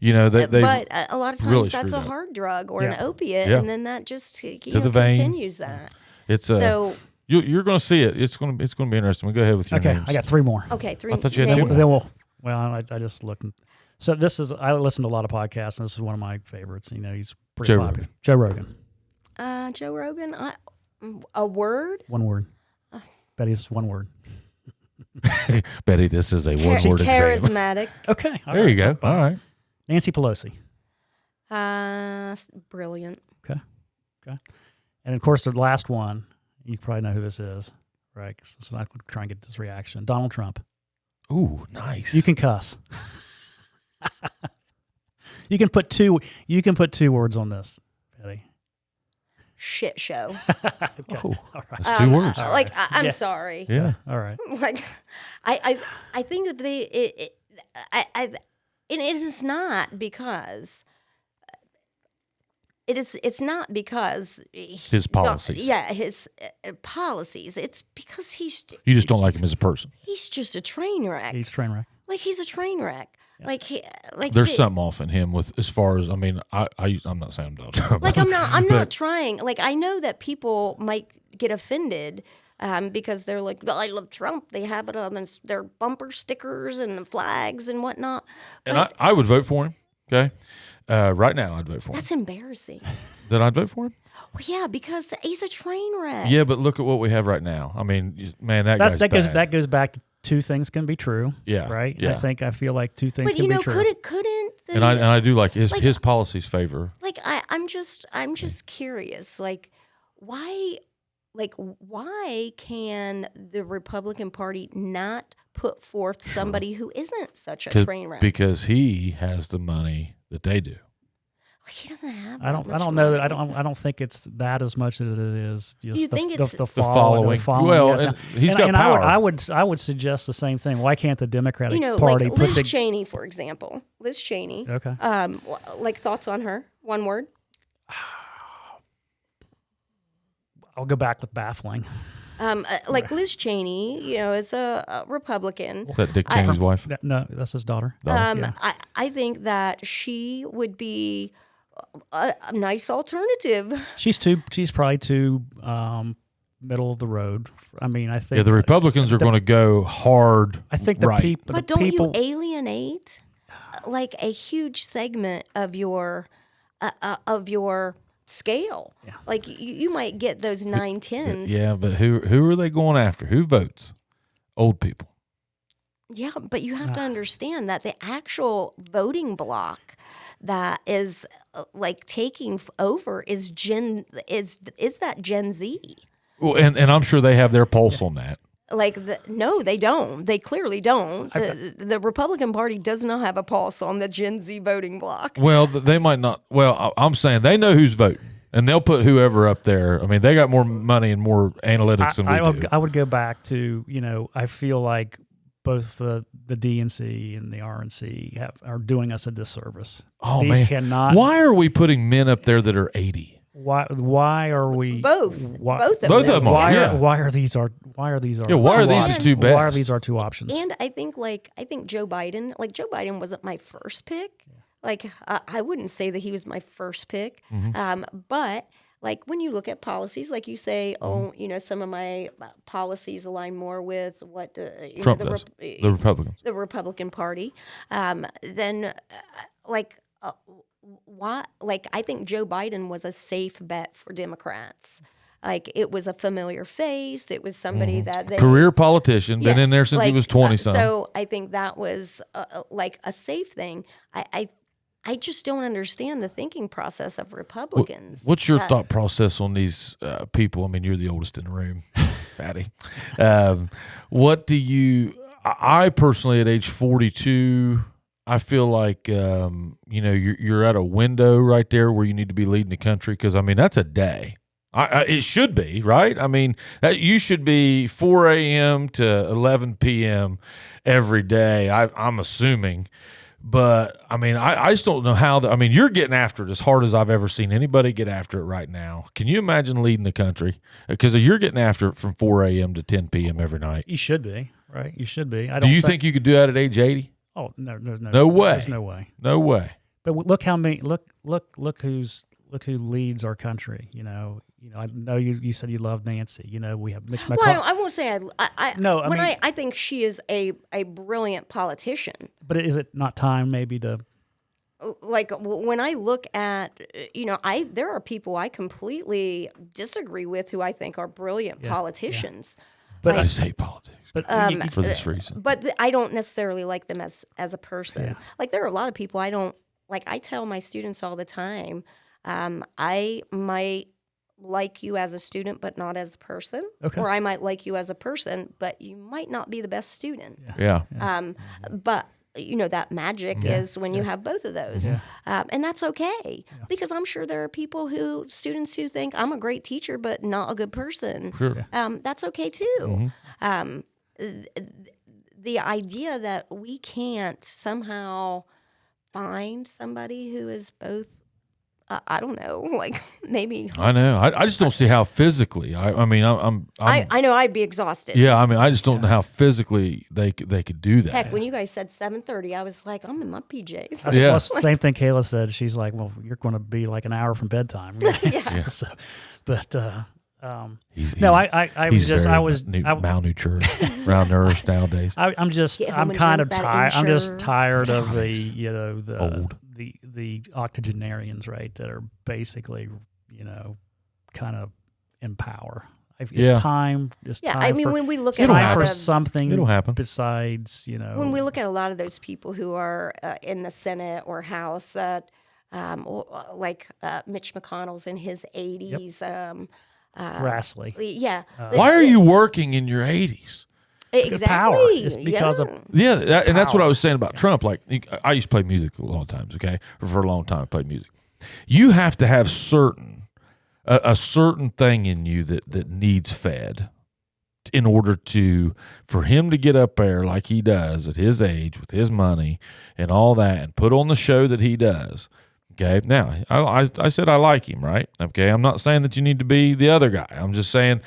They But a lot of times really that's screwed a up. hard drug or an Yeah. opiate, Yeah. and then that just the vein. continues that. It's So you're going to see it. It's going to be interesting. We'll go ahead with your Okay, names. I got 3 more. okay, 3 I thought you had names. two Then I just looked. So I listen to a lot of podcasts, and this is one of my favorites. He's pretty Joe popular. Rogan. Joe Rogan. Joe Rogan. A word. One word. Betty's one word. Betty, this is a one-word exam. Charismatic. Okay. all There right, you go. fine. All right. Nancy Pelosi. Brilliant. Okay. And of course, the last one, you probably know who this is, right? 'Cause I'm not going to try and get this reaction. Donald Trump. Ooh, nice. You can cuss. You can put two words on this, Betty. Shit show. Okay. Oh, All right. that's 2 words. Like I'm Yeah. sorry. Yeah. All right. Like I think that and it is not because it's not because His policies. his policies. It's because You just don't like him as a person. he's just a train wreck. He's train wreck. Like he's a train wreck. Like There's something off in him with as far as I'm not saying Donald Trump. like I'm not trying. Like I know that people might get offended because they're like, well, I love Trump. They have it on their bumper stickers and the flags and whatnot. And I would vote for him. Okay, right now I'd vote for him. That's embarrassing. Then I'd vote for him. Well, yeah, because he's a train wreck. Yeah, but look at what we have right now. I mean, man, that goes back to two things can be true. Yeah, right. yeah. I feel like two things But can be true. couldn't the, and I do like his policies favor. like I'm just curious, like why can the Republican Party not put forth somebody who isn't such a train wreck? Because he has the money that they do. Like, he doesn't have. I don't know that. I don't think it's that as much as it is just Do you think it's the following? following. Well, Yes. and he's got and power. I would suggest the same thing. Why can't the Democratic Party like put Liz Cheney, for example. Liz Cheney. Okay. Like thoughts on her? One word. I'll go back with baffling. Like Liz Cheney, is a Republican. Is that Dick Cheney's wife? No, that's his daughter. Yeah. I think that she would be a nice alternative. She's probably too middle of the road. I mean, I think Yeah, the Republicans are going to go hard. I think the right. people. But don't you alienate like a huge segment of your scale? Yeah. Like you might get those 9/10s. Yeah, but who are they going after? Who votes? Old people. Yeah, but you have to understand that the actual voting block that is like taking over is that Gen Z. Well, and I'm sure they have their pulse on that. Like no, they don't. They clearly don't. The Republican Party does not have a pulse on the Gen Z voting block. Well, they might not. Well, I'm saying they know who's voting, and they'll put whoever up there. I mean, they got more money and more analytics than we do. I would go back to I feel like both the DNC and the RNC are doing us a disservice. Oh These man, cannot. why are we putting men up there that are 80? Why are we Both of them. Why are these our why are these two the two best? Why are these our two options? And I think Joe Biden wasn't my first pick. Like I wouldn't say that he was my first pick. But like when you look at policies, like you say, some of my policies align more with what Trump does. The Republicans, the Republican Party. Then why? Like I think Joe Biden was a safe bet for Democrats. Like it was a familiar face. It was somebody that they career politician, been in there since he was 20-something. So I think that was like a safe thing. I just don't understand the thinking process of Republicans. What's your thought process on these people? I mean, you're the oldest in the room, Fatty. What do you? I personally, at age 42. I feel like you're at a window right there where you need to be leading the country because I mean that's a day. It should be right. I mean that you should be 4 a.m. to 11 p.m. every day. I'm assuming, but I mean I just don't know how. I mean you're getting after it as hard as I've ever seen anybody get after it right now. Can you imagine leading the country? Because you're getting after it from 4 a.m. to 10 p.m. every night. You should be right. You should be. Do you think you could do that at age 80? Oh no! There's no way. There's no way. No way. But look how many. Look who leads our country. I know you said you love Nancy. We have Mitch McConnell. Well, I won't say I think she is a brilliant politician. But is it not time maybe to? Like when I look at, there are people I completely disagree with who I think are brilliant politicians. Yeah. But I just hate politics. But for this reason. But I don't necessarily like them as a person. Yeah. Like there are a lot of people I don't like. I tell my students all the time, I might like you as a student, but not as a person. Okay. Or I might like you as a person, but you might not be the best student. Yeah. But that magic is when you have both of those. Yeah. And that's okay. Because I'm sure there are students who think I'm a great teacher, but not a good person. Sure. That's okay too. Mm-hmm. The idea that we can't somehow find somebody who is both I don't know, like maybe. I know. I just don't see how physically. I mean, I know I'd be exhausted. yeah. I mean, I just don't know how physically they could do that. Heck, when you guys said 7:30, I was like, I'm in my PJs. That's Yeah. the same thing Kayla said. She's like, well, you're going to be like an hour from bedtime. So, but I'm He's just, very I was malnourished, malnourished nowadays. I'm just, Get home I'm and kind drink of that tired. I'm just Ensure. tired of the Old. the octogenarians, right? That are basically, kind of in power. It's Yeah. time. It's Yeah, time I mean, for, when we look it's at a time lot for of something It'll happen. besides, when we look at a lot of those people who are in the Senate or House, like Mitch McConnell's in his 80s. Grassley. Yeah. Why are you working in your 80s? Exactly. Power. It's because of Yeah, and that's what I was saying about Trump. Like, I used to play music a lot of times. Okay, for a long time, I played music. You have to have a certain thing in you that needs fed in order for him to get up there like he does at his age with his money and all that and put on the show that he does. Okay, now I said I like him, right? Okay, I'm not saying that you need to be the other guy. I'm just saying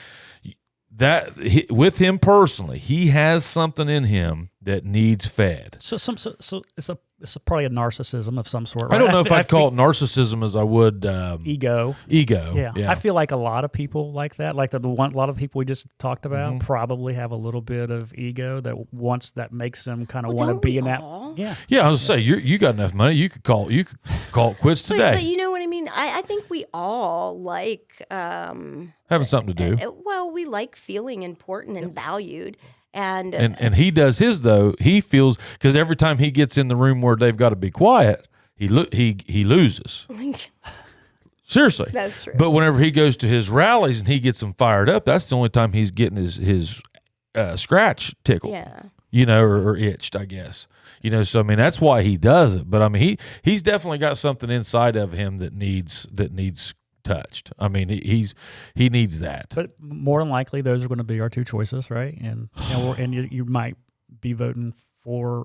that with him personally, he has something in him that needs fed. So it's probably a narcissism of some sort. Right? I don't know if I'd call it narcissism as I would ego. Ego. Yeah. I feel like a lot of people like that, like a lot of people we just talked about, Mm-hmm. probably have a little bit of ego that makes them kind of Well, want to don't be we in that. all? Yeah. Yeah, I was say you got enough money. You could call it quits today. But you know what I mean? I think we all like, Having something to do. well, we like feeling important and valued. And And he does his though. He feels because every time he gets in the room where they've got to be quiet, he loses. Seriously, That's true. But whenever he goes to his rallies and he gets them fired up, that's the only time he's getting his scratch tickled. yeah. Or itched, I guess. So I mean that's why he does it. But I mean he's definitely got something inside of him that needs touched. I mean he needs that. But more than likely, those are going to be our two choices, right? And you might be voting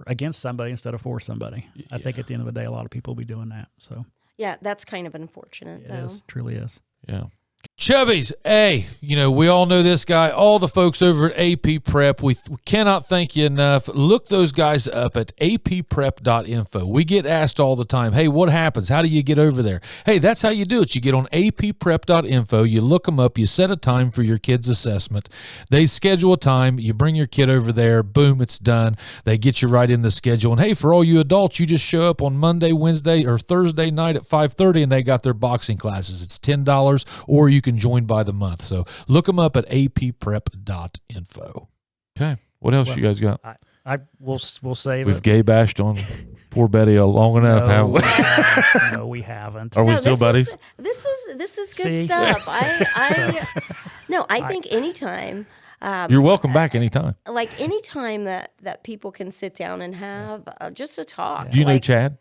against somebody instead of for somebody. I think at the end of the day, a lot of people will be doing that. So Yeah, that's kind of unfortunate, it though. is, truly is. Yeah. Chubby's, hey, we all know this guy. All the folks over at AP Prep, we cannot thank you enough. Look those guys up at apprep.info. We get asked all the time, hey, what happens? How do you get over there? Hey, that's how you do it. You get on apprep.info, you look them up, you set a time for your kid's assessment. They schedule a time, you bring your kid over there, boom, it's done. They get you right in the schedule. And hey, for all you adults, you just show up on Monday, Wednesday, or Thursday night at 5:30, and they got their boxing classes. It's $10, or you can join by the month. So look them up at apprep.info. Okay. What else you guys got? We'll save We've it. gay bashed on poor Betty long enough, haven't we? No, we haven't. Are we No, still buddies? This is good See? stuff. I think anytime. You're welcome back anytime. Like anytime that people can sit down and have just a talk. Do you know like, Chad?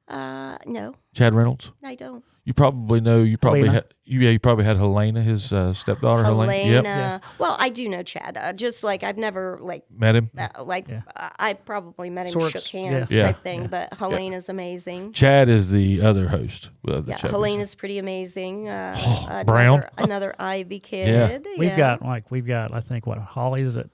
No, Chad Reynolds? I don't. You probably know. You probably Helena. had. You probably had Helena, his stepdaughter. Helena. Yep. Well, I do know Chad. Just like I've never Met him. I probably met him, Sorts. shook hands Yeah. type thing. But Helena's amazing. Chad is the other host. Of the Yeah, Chubby. Helena's pretty amazing. Brown. another Ivy kid. We've yeah. got I think Holly's at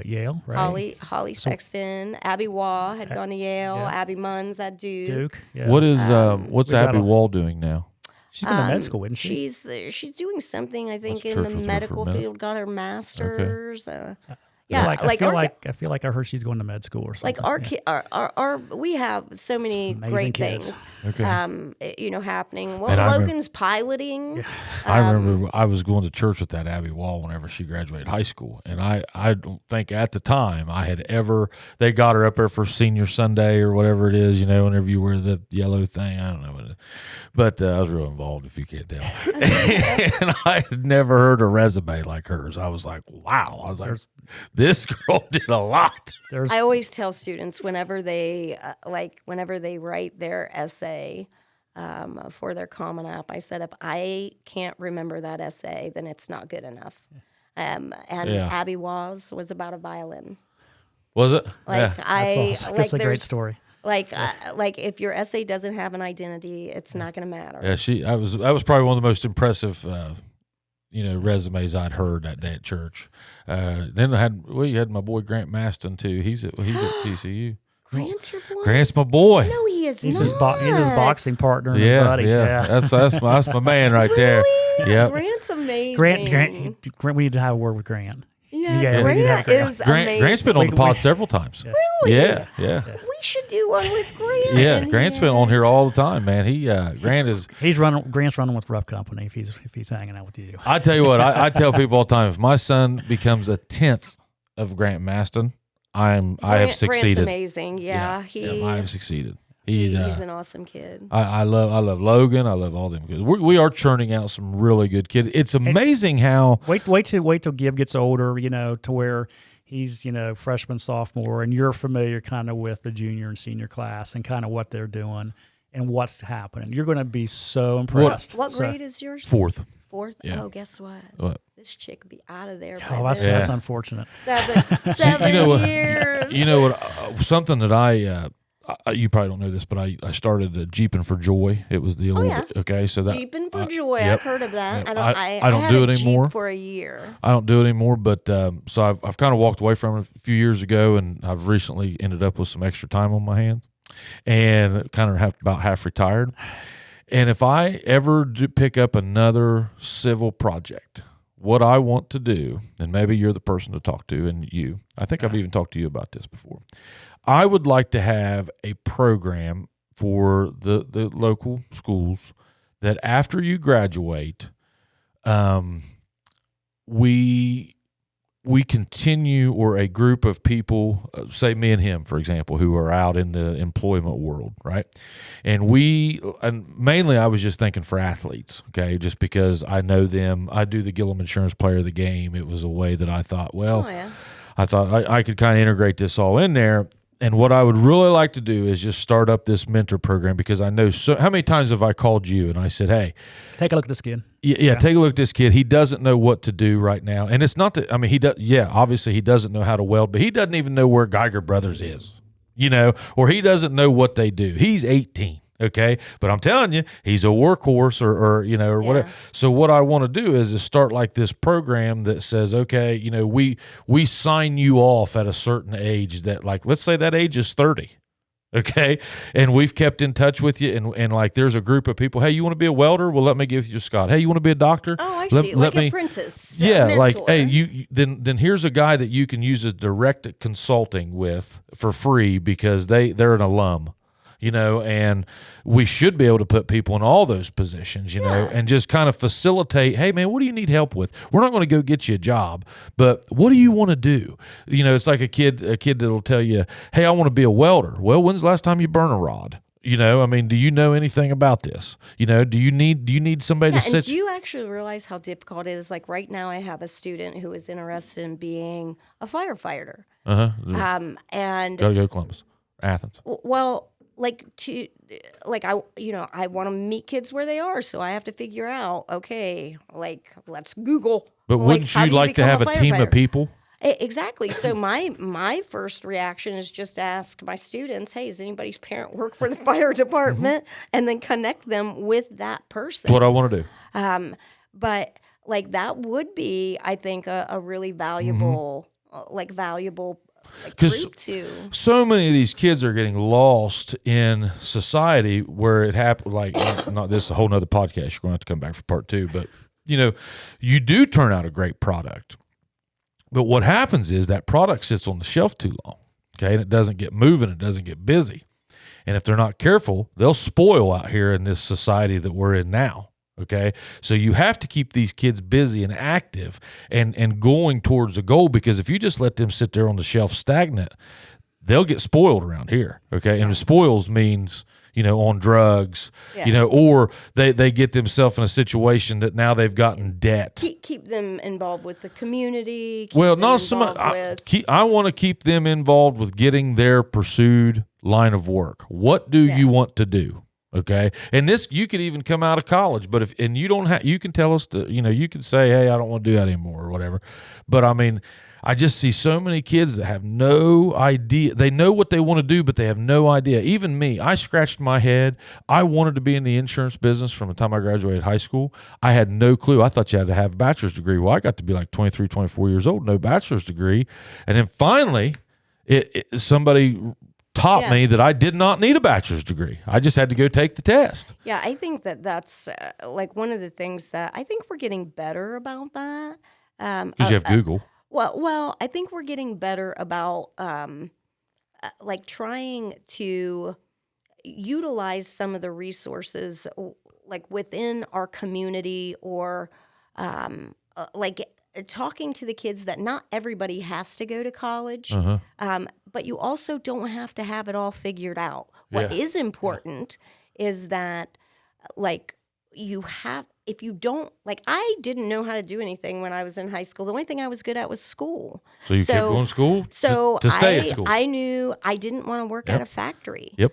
Yale, right? Holly Sexton, Abby Waugh had gone to Yale, Yeah. Abby Munn's at Duke. Yeah. What's we got Abby a- Wall doing now? She's been to med school, isn't she? She's doing something I think Let's in church the with her for a medical minute. field. Got her master's. I feel our like I heard she's going to med school or something. like our kid, our we have so many amazing great kids. things. Okay. Happening. Well, And I Logan's piloting. I remember I was going to church with that Abby Wall whenever she graduated high school, and I don't think at the time I had ever. They got her up there for senior Sunday or whatever it is, whenever you wear the yellow thing. I don't know what it is, but I was real involved, if you can't tell. And I had never heard a resume like hers. I was like, wow. I was like, this girl did a lot. There's I always tell students whenever they write their essay for their Common App, I said, if I can't remember that essay, then it's not good enough. And Yeah. Abby was about a violin. Was it? Like Yeah. I that's a great there's- story. Like if your essay doesn't have an identity, it's not going to matter. Yeah, that was probably one of the most impressive, resumes I'd heard that day at church. Then you had my boy Grant Maston too. He's at TCU. Grant's your boy? Grant's my boy. No, he is He's not. he's his boxing partner and his buddy. Yeah. That's my man right there. Really? Yeah. Grant's amazing. Grant, we need to have a word with Grant. Yeah, we need to have Grant is amazing. Grant's been on the pod several times. Really? Yeah. We should do one with Grant. Yeah, Grant's been on here all the time, man. Grant's running with Rough Company if he's hanging out with you. I tell you what, I tell people all the time, if my son becomes a 10th of Grant Maston, I have succeeded. Grant's amazing. Yeah, I have succeeded. He's an awesome kid. I love Logan. I love all them kids. We are churning out some really good kids. It's amazing how wait till Gib gets older, to where he's freshman, sophomore, and you're familiar kind of with the junior and senior class and kind of what they're doing and what's happening. You're going to be so impressed. What grade is yours? Fourth. Yeah. Oh, guess what? What? This chick could be out of there. That's unfortunate. 7 years. You know what? Something that you probably don't know this, but I started Jeeping for Joy. It was the old okay. So that Jeeping for Joy. Yep. I've heard of that. Yep. I don't had do it a anymore. Jeep for a year. I don't do it anymore, but so I've kind of walked away from it a few years ago, and I've recently ended up with some extra time on my hands, and kind of about half retired. And if I ever do pick up another civil project, what I want to do, and maybe you're the person to talk to, and I think I've even talked to you about this before. I would like to have a program for the local schools that after you graduate, we continue, or a group of people, say me and him, for example, who are out in the employment world, right? And mainly I was just thinking for athletes, okay, just because I know them. I do the Gillum Insurance Player of the Game. It was a way that I thought, I thought I could kind of integrate this all in there. And what I would really like to do is just start up this mentor program, because I know how many times have I called you and I said, hey, take a look at this kid. Yeah, take a look at this kid. He doesn't know what to do right now. And it's not that, he does. Yeah, obviously he doesn't know how to weld, but he doesn't even know where Geiger Brothers is, or he doesn't know what they do. He's 18. Okay. But I'm telling you, he's a workhorse or whatever. So what I want to do is start like this program that says, okay, we sign you off at a certain age that, like, let's say that age is 30. Okay. And we've kept in touch with you. And like, there's a group of people. Hey, you want to be a welder? Well, let me give you Scott. Hey, you want to be a doctor? Oh, I see. Like apprentice. Yeah. Mentor. Like, hey, then here's a guy that you can use as direct consulting with for free, because they're an alum. And we should be able to put people in all those positions, and just kind of facilitate, hey, man, what do you need help with? We're not going to go get you a job, but what do you want to do? It's like a kid that'll tell you, hey, I want to be a welder. Well, when's the last time you burn a rod? Do you know anything about this? Do you need somebody to sit? And do you actually realize how difficult it is? Like right now, I have a student who is interested in being a firefighter. And gotta go Columbus, Athens. Well, I want to meet kids where they are, so I have to figure out, okay, let's Google. But wouldn't you like to have a team of people? Exactly. So my first reaction is just to ask my students, hey, does anybody's parent work for the fire department? And then connect them with that person. That's what I want to do. But that would be, I think, a really valuable, because so many of these kids are getting lost in society where it happened. Like, not this, a whole nother podcast. You're going to have to come back for part 2. But you do turn out a great product. But what happens is that product sits on the shelf too long, okay, and it doesn't get moving, it doesn't get busy. And if they're not careful, they'll spoil out here in this society that we're in now, okay? So you have to keep these kids busy and active and going towards a goal, because if you just let them sit there on the shelf stagnant, they'll get spoiled around here, okay? And the spoils means, on drugs, or they get themselves in a situation that now they've gotten debt. Keep them involved with the community. Well, not so much. I want to keep them involved with getting their pursued line of work. What do you want to do? Okay. And this, you could even come out of college, but and you don't have, you can tell us to, you can say, hey, I don't want to do that anymore or whatever. But I mean, I just see so many kids that have no idea. They know what they want to do, but they have no idea. Even me, I scratched my head. I wanted to be in the insurance business from the time I graduated high school. I had no clue. I thought you had to have a bachelor's degree. Well, I got to be like 23, 24 years old, no bachelor's degree. And then finally, somebody taught me that I did not need a bachelor's degree. I just had to go take the test. Yeah, I think that's like one of the things that I think we're getting better about that. Because you have Google. Well, I think we're getting better about like trying to utilize some of the resources like within our community, or like talking to the kids that not everybody has to go to college, but you also don't have to have it all figured out. What is important is that, like, you have, if you don't, like, I didn't know how to do anything when I was in high school. The only thing I was good at was school. So you kept going to school to stay at school? I knew I didn't want to work at a factory. Yep.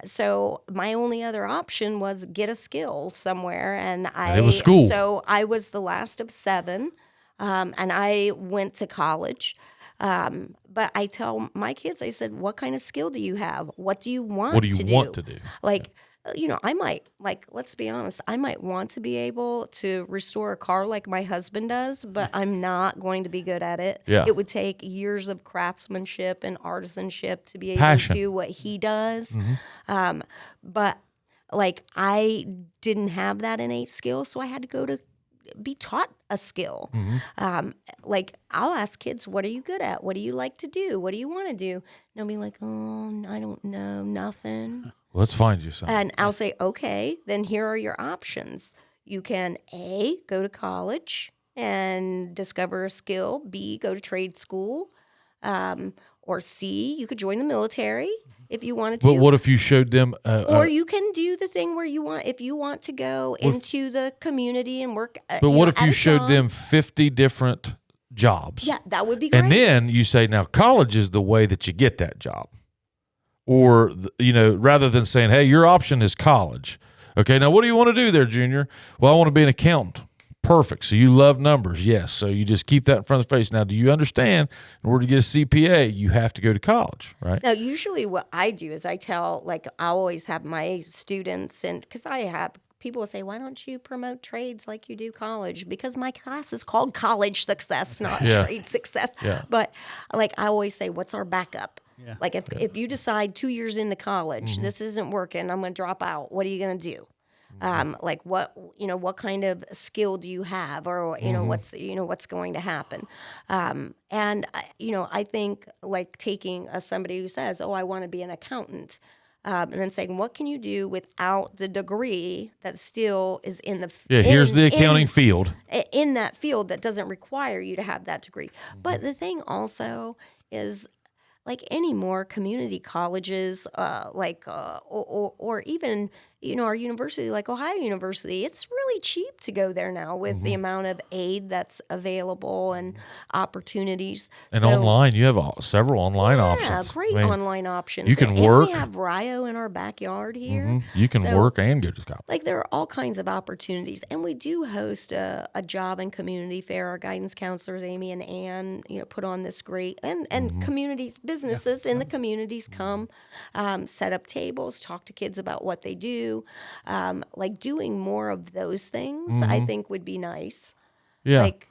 So my only other option was get a skill somewhere, and it was school. So I was the last of 7. And I went to college. But I tell my kids, I said, what kind of skill do you have? What do you want to do? What do you want to do? Like, I might, like, let's be honest, I might want to be able to restore a car like my husband does, but I'm not going to be good at it. Yeah. It would take years of craftsmanship and artisanship to be able to do what he does. But, like, I didn't have that innate skill, so I had to go to be taught a skill. Like, I'll ask kids, what are you good at? What do you like to do? What do you want to do? And they'll be like, oh, I don't know, nothing. Let's find you something. And I'll say, okay, then here are your options. You can A, go to college and discover a skill. B, go to trade school. Or C, you could join the military if you wanted to. But what if you showed them? Or you can do the thing where you want, if you want to go into the community and work. But what if you showed them 50 different jobs? Yeah, that would be great. And then you say, now college is the way that you get that job. Or, rather than saying, hey, your option is college. Okay, now what do you want to do there, Junior? Well, I want to be an accountant. Perfect. So you love numbers. Yes. So you just keep that in front of the face. Now, do you understand in order to get a CPA, you have to go to college, right? Now, usually what I do is I tell, like, I always have my students, and because I have people will say, why don't you promote trades like you do college? Because my class is called college success, not trade success. Yeah. But, like, I always say, what's our backup? Yeah. Like, if you decide 2 years into college, this isn't working, I'm going to drop out, what are you going to do? Like, what kind of skill do you have, or what's going to happen? And I think, like, taking somebody who says, oh, I want to be an accountant, and then saying, what can you do without the degree that still is in the here's the accounting field, in that field that doesn't require you to have that degree. But the thing also is, like, any more community colleges, or even, our university, like Ohio University, it's really cheap to go there now with the amount of aid that's available and opportunities. And online, you have several online options. Yeah, great online options. You can and work. We have Rio in our backyard here. You can work and go to college. Like, there are all kinds of opportunities. And we do host a job and community fair. Our guidance counselors, Amy and Ann, put on this great, and communities, businesses in the communities come, set up tables, talk to kids about what they do. Like, doing more of those things, I think, would be nice. Yeah. Like,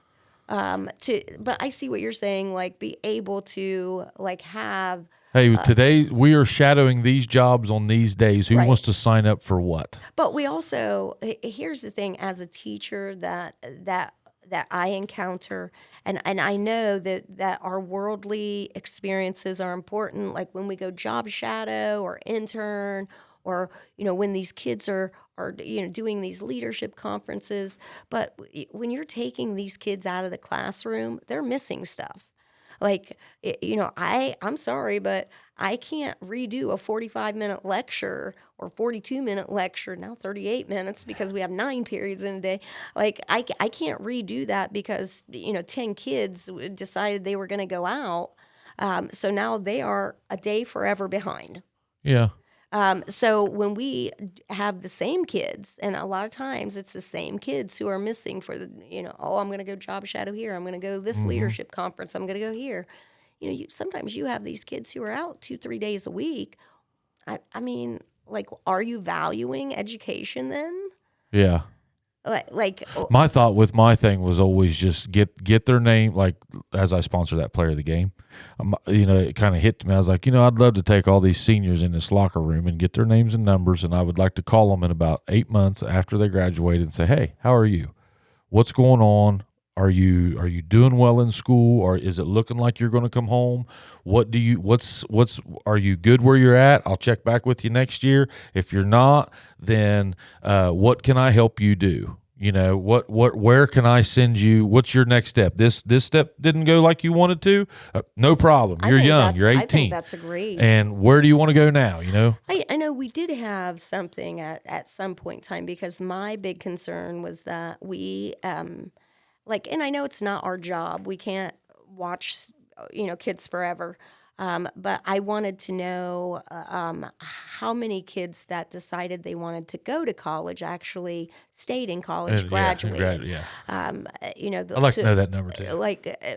but I see what you're saying. Like, be able to, like, have. Hey, today we are shadowing these jobs on these days. Who wants to sign up for what? But we also, here's the thing, as a teacher that I encounter, and I know that our worldly experiences are important, like when we go job shadow or intern, or, when these kids are doing these leadership conferences. But when you're taking these kids out of the classroom, they're missing stuff. Like, I'm sorry, but I can't redo a 45-minute lecture or 42-minute lecture, now 38 minutes, because we have 9 periods in a day. Like, I can't redo that because, 10 kids decided they were going to go out. So now they are a day forever behind. Yeah. So when we have the same kids, and a lot of times it's the same kids who are missing for the, oh, I'm going to go job shadow here. I'm going to go to this leadership conference. I'm going to go here. Sometimes you have these kids who are out 2-3 days a week. I mean, like, are you valuing education then? Yeah. My thought with my thing was always just get their name, like as I sponsor that player of the game, it kind of hit me. I was like, I'd love to take all these seniors in this locker room and get their names and numbers, and I would like to call them in about 8 months after they graduate and say, hey, how are you? What's going on? Are you doing well in school, or is it looking like you're going to come home? Are you good where you're at? I'll check back with you next year. If you're not, then what can I help you do? Where can I send you? What's your next step? This step didn't go like you wanted to. No problem. You're young. You're 18. I think that's a great. And where do you want to go now? I know we did have something at some point in time, because my big concern was that we and I know it's not our job. We can't watch, kids forever. But I wanted to know how many kids that decided they wanted to go to college actually stayed in college, graduated. I'd like to know that number too.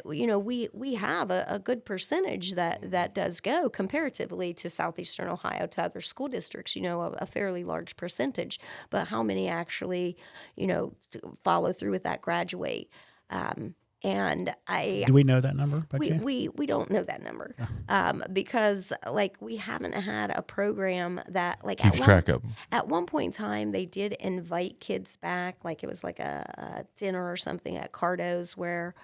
We have a good percentage that does go comparatively to Southeastern Ohio, to other school districts, a fairly large percentage. But how many actually, follow through with that, graduate? And do we know that number? We don't know that number because we haven't had a program that keeps track of them. At one point in time, they did invite kids back, it was like a dinner or something at Cardo's where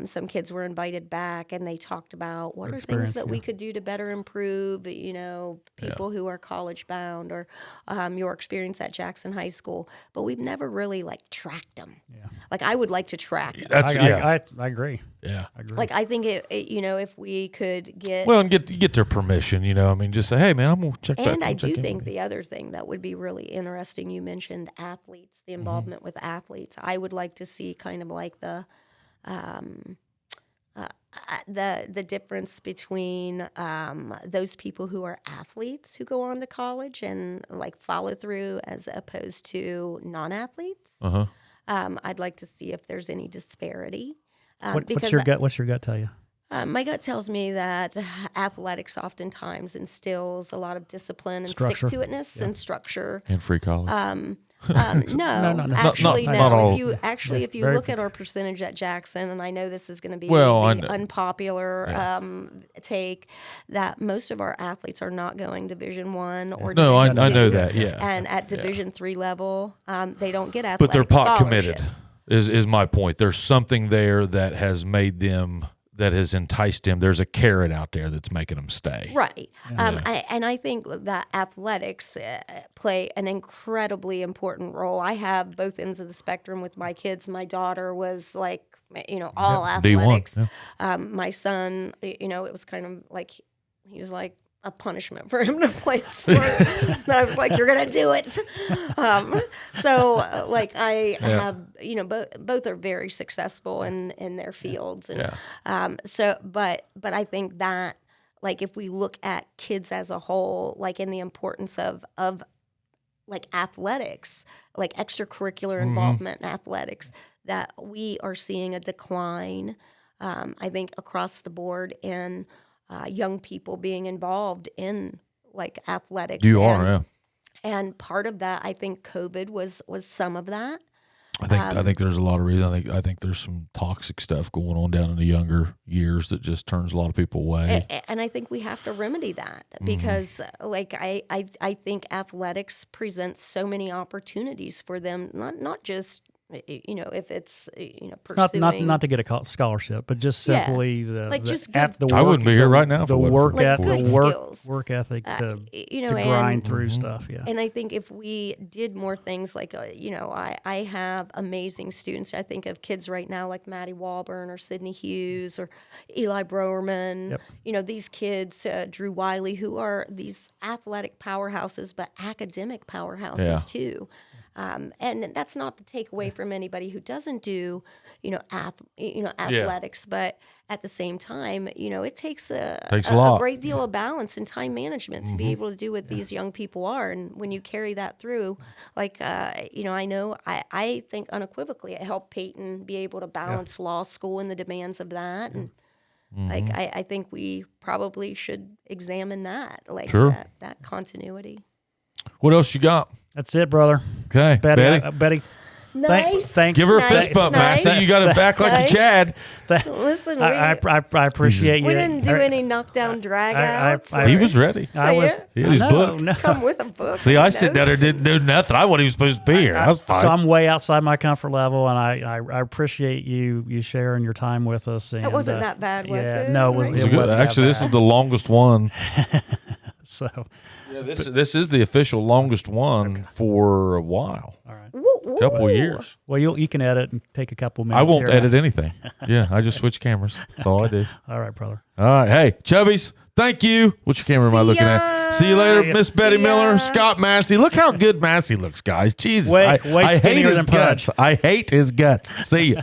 some kids were invited back, and they talked about what are things that we could do to better improve, people who are college bound, or your experience at Jackson High School. But we've never really tracked them. Yeah. I would like to track them. I agree. Yeah. I agree. I think if we could get and get their permission, just say, hey man, I'm gonna check back. And I do think the other thing that would be really interesting, you mentioned athletes, the involvement with athletes. I would like to see kind of the difference between those people who are athletes who go on to college and follow through, as opposed to non-athletes. I'd like to see if there's any disparity. What's your gut tell you? My gut tells me that athletics oftentimes instills a lot of discipline and stick-to-itness and structure. And free college. No. Actually, no. If you look at our percentage at Jackson, and I know this is going to be the unpopular take, that most of our athletes are not going Division I or Division II. I know that. Yeah. And at Division III level, they don't get athletic but they're pot scholarships. Committed. Is my point. There's something there that has made them. That has enticed him. There's a carrot out there that's making them stay. Right. I think that athletics play an incredibly important role. I have both ends of the spectrum with my kids. My daughter was all athletics. D1, yeah. My son, it was kind of he was a punishment for him to play sport. And I was like, you're going to do it. I have, both are very successful in their fields. And but I think that, if we look at kids as a whole, in the importance of athletics, extracurricular involvement in athletics, that we are seeing a decline, I think, across the board in young people being involved in athletics. And part of that, I think COVID was some of that. I think there's a lot of reasons. I think there's some toxic stuff going on down in the younger years that just turns a lot of people away. And I think we have to remedy that, because I think athletics presents so many opportunities for them, not just if it's pursuing not to get a scholarship, but just simply the work, I wouldn't be here right now. The work ethic to grind through stuff. Yeah, and I think if we did more things I have amazing students. I think of kids right now like Maddie Walburn or Sydney Hughes or Eli Browerman. Yep. These kids, Drew Wiley, who are these athletic powerhouses, but academic powerhouses too. And that's not to take away from anybody who doesn't do, athletics, but at the same time, it takes a lot. great deal of balance and time management to be able to do what these young people are. And when you carry that through, like, I think unequivocally it helped Peyton be able to balance law school and the demands of that. And like, I think we probably should examine that, like that continuity. What else you got? That's it, brother. Okay, Betty. Betty. Nice. Thank Give her a Nice, fist bump, nice. Massie. You got it back like a Chad. Listen, I appreciate you. we didn't do any knockdown drag outs. He was ready. I was. Yeah. He had his No, book. no. Come with a book. See, I sit down there didn't do nothing. I wasn't even supposed to be here. That's fine. So I'm way outside my comfort level, and I appreciate you sharing your time with us. And, It wasn't that bad, was it? No, it It was wasn't. good. Actually, this is the longest one. So, Yeah, this is the official longest one for a while. all right. Woo, woo. Couple of years. Well, you can edit and take a couple minutes. I won't here. edit anything. Yeah, I just switch cameras. That's all I do. All right, brother. All right. Hey, Chubbies, thank you. Which camera am I See looking ya. at? See you later, See ya. Miss Betty See ya. Miller, Scott Massey. Look how good Massey looks, guys. Jesus. Way I hate skinnier his than guts. Pudge. I hate his guts. See ya.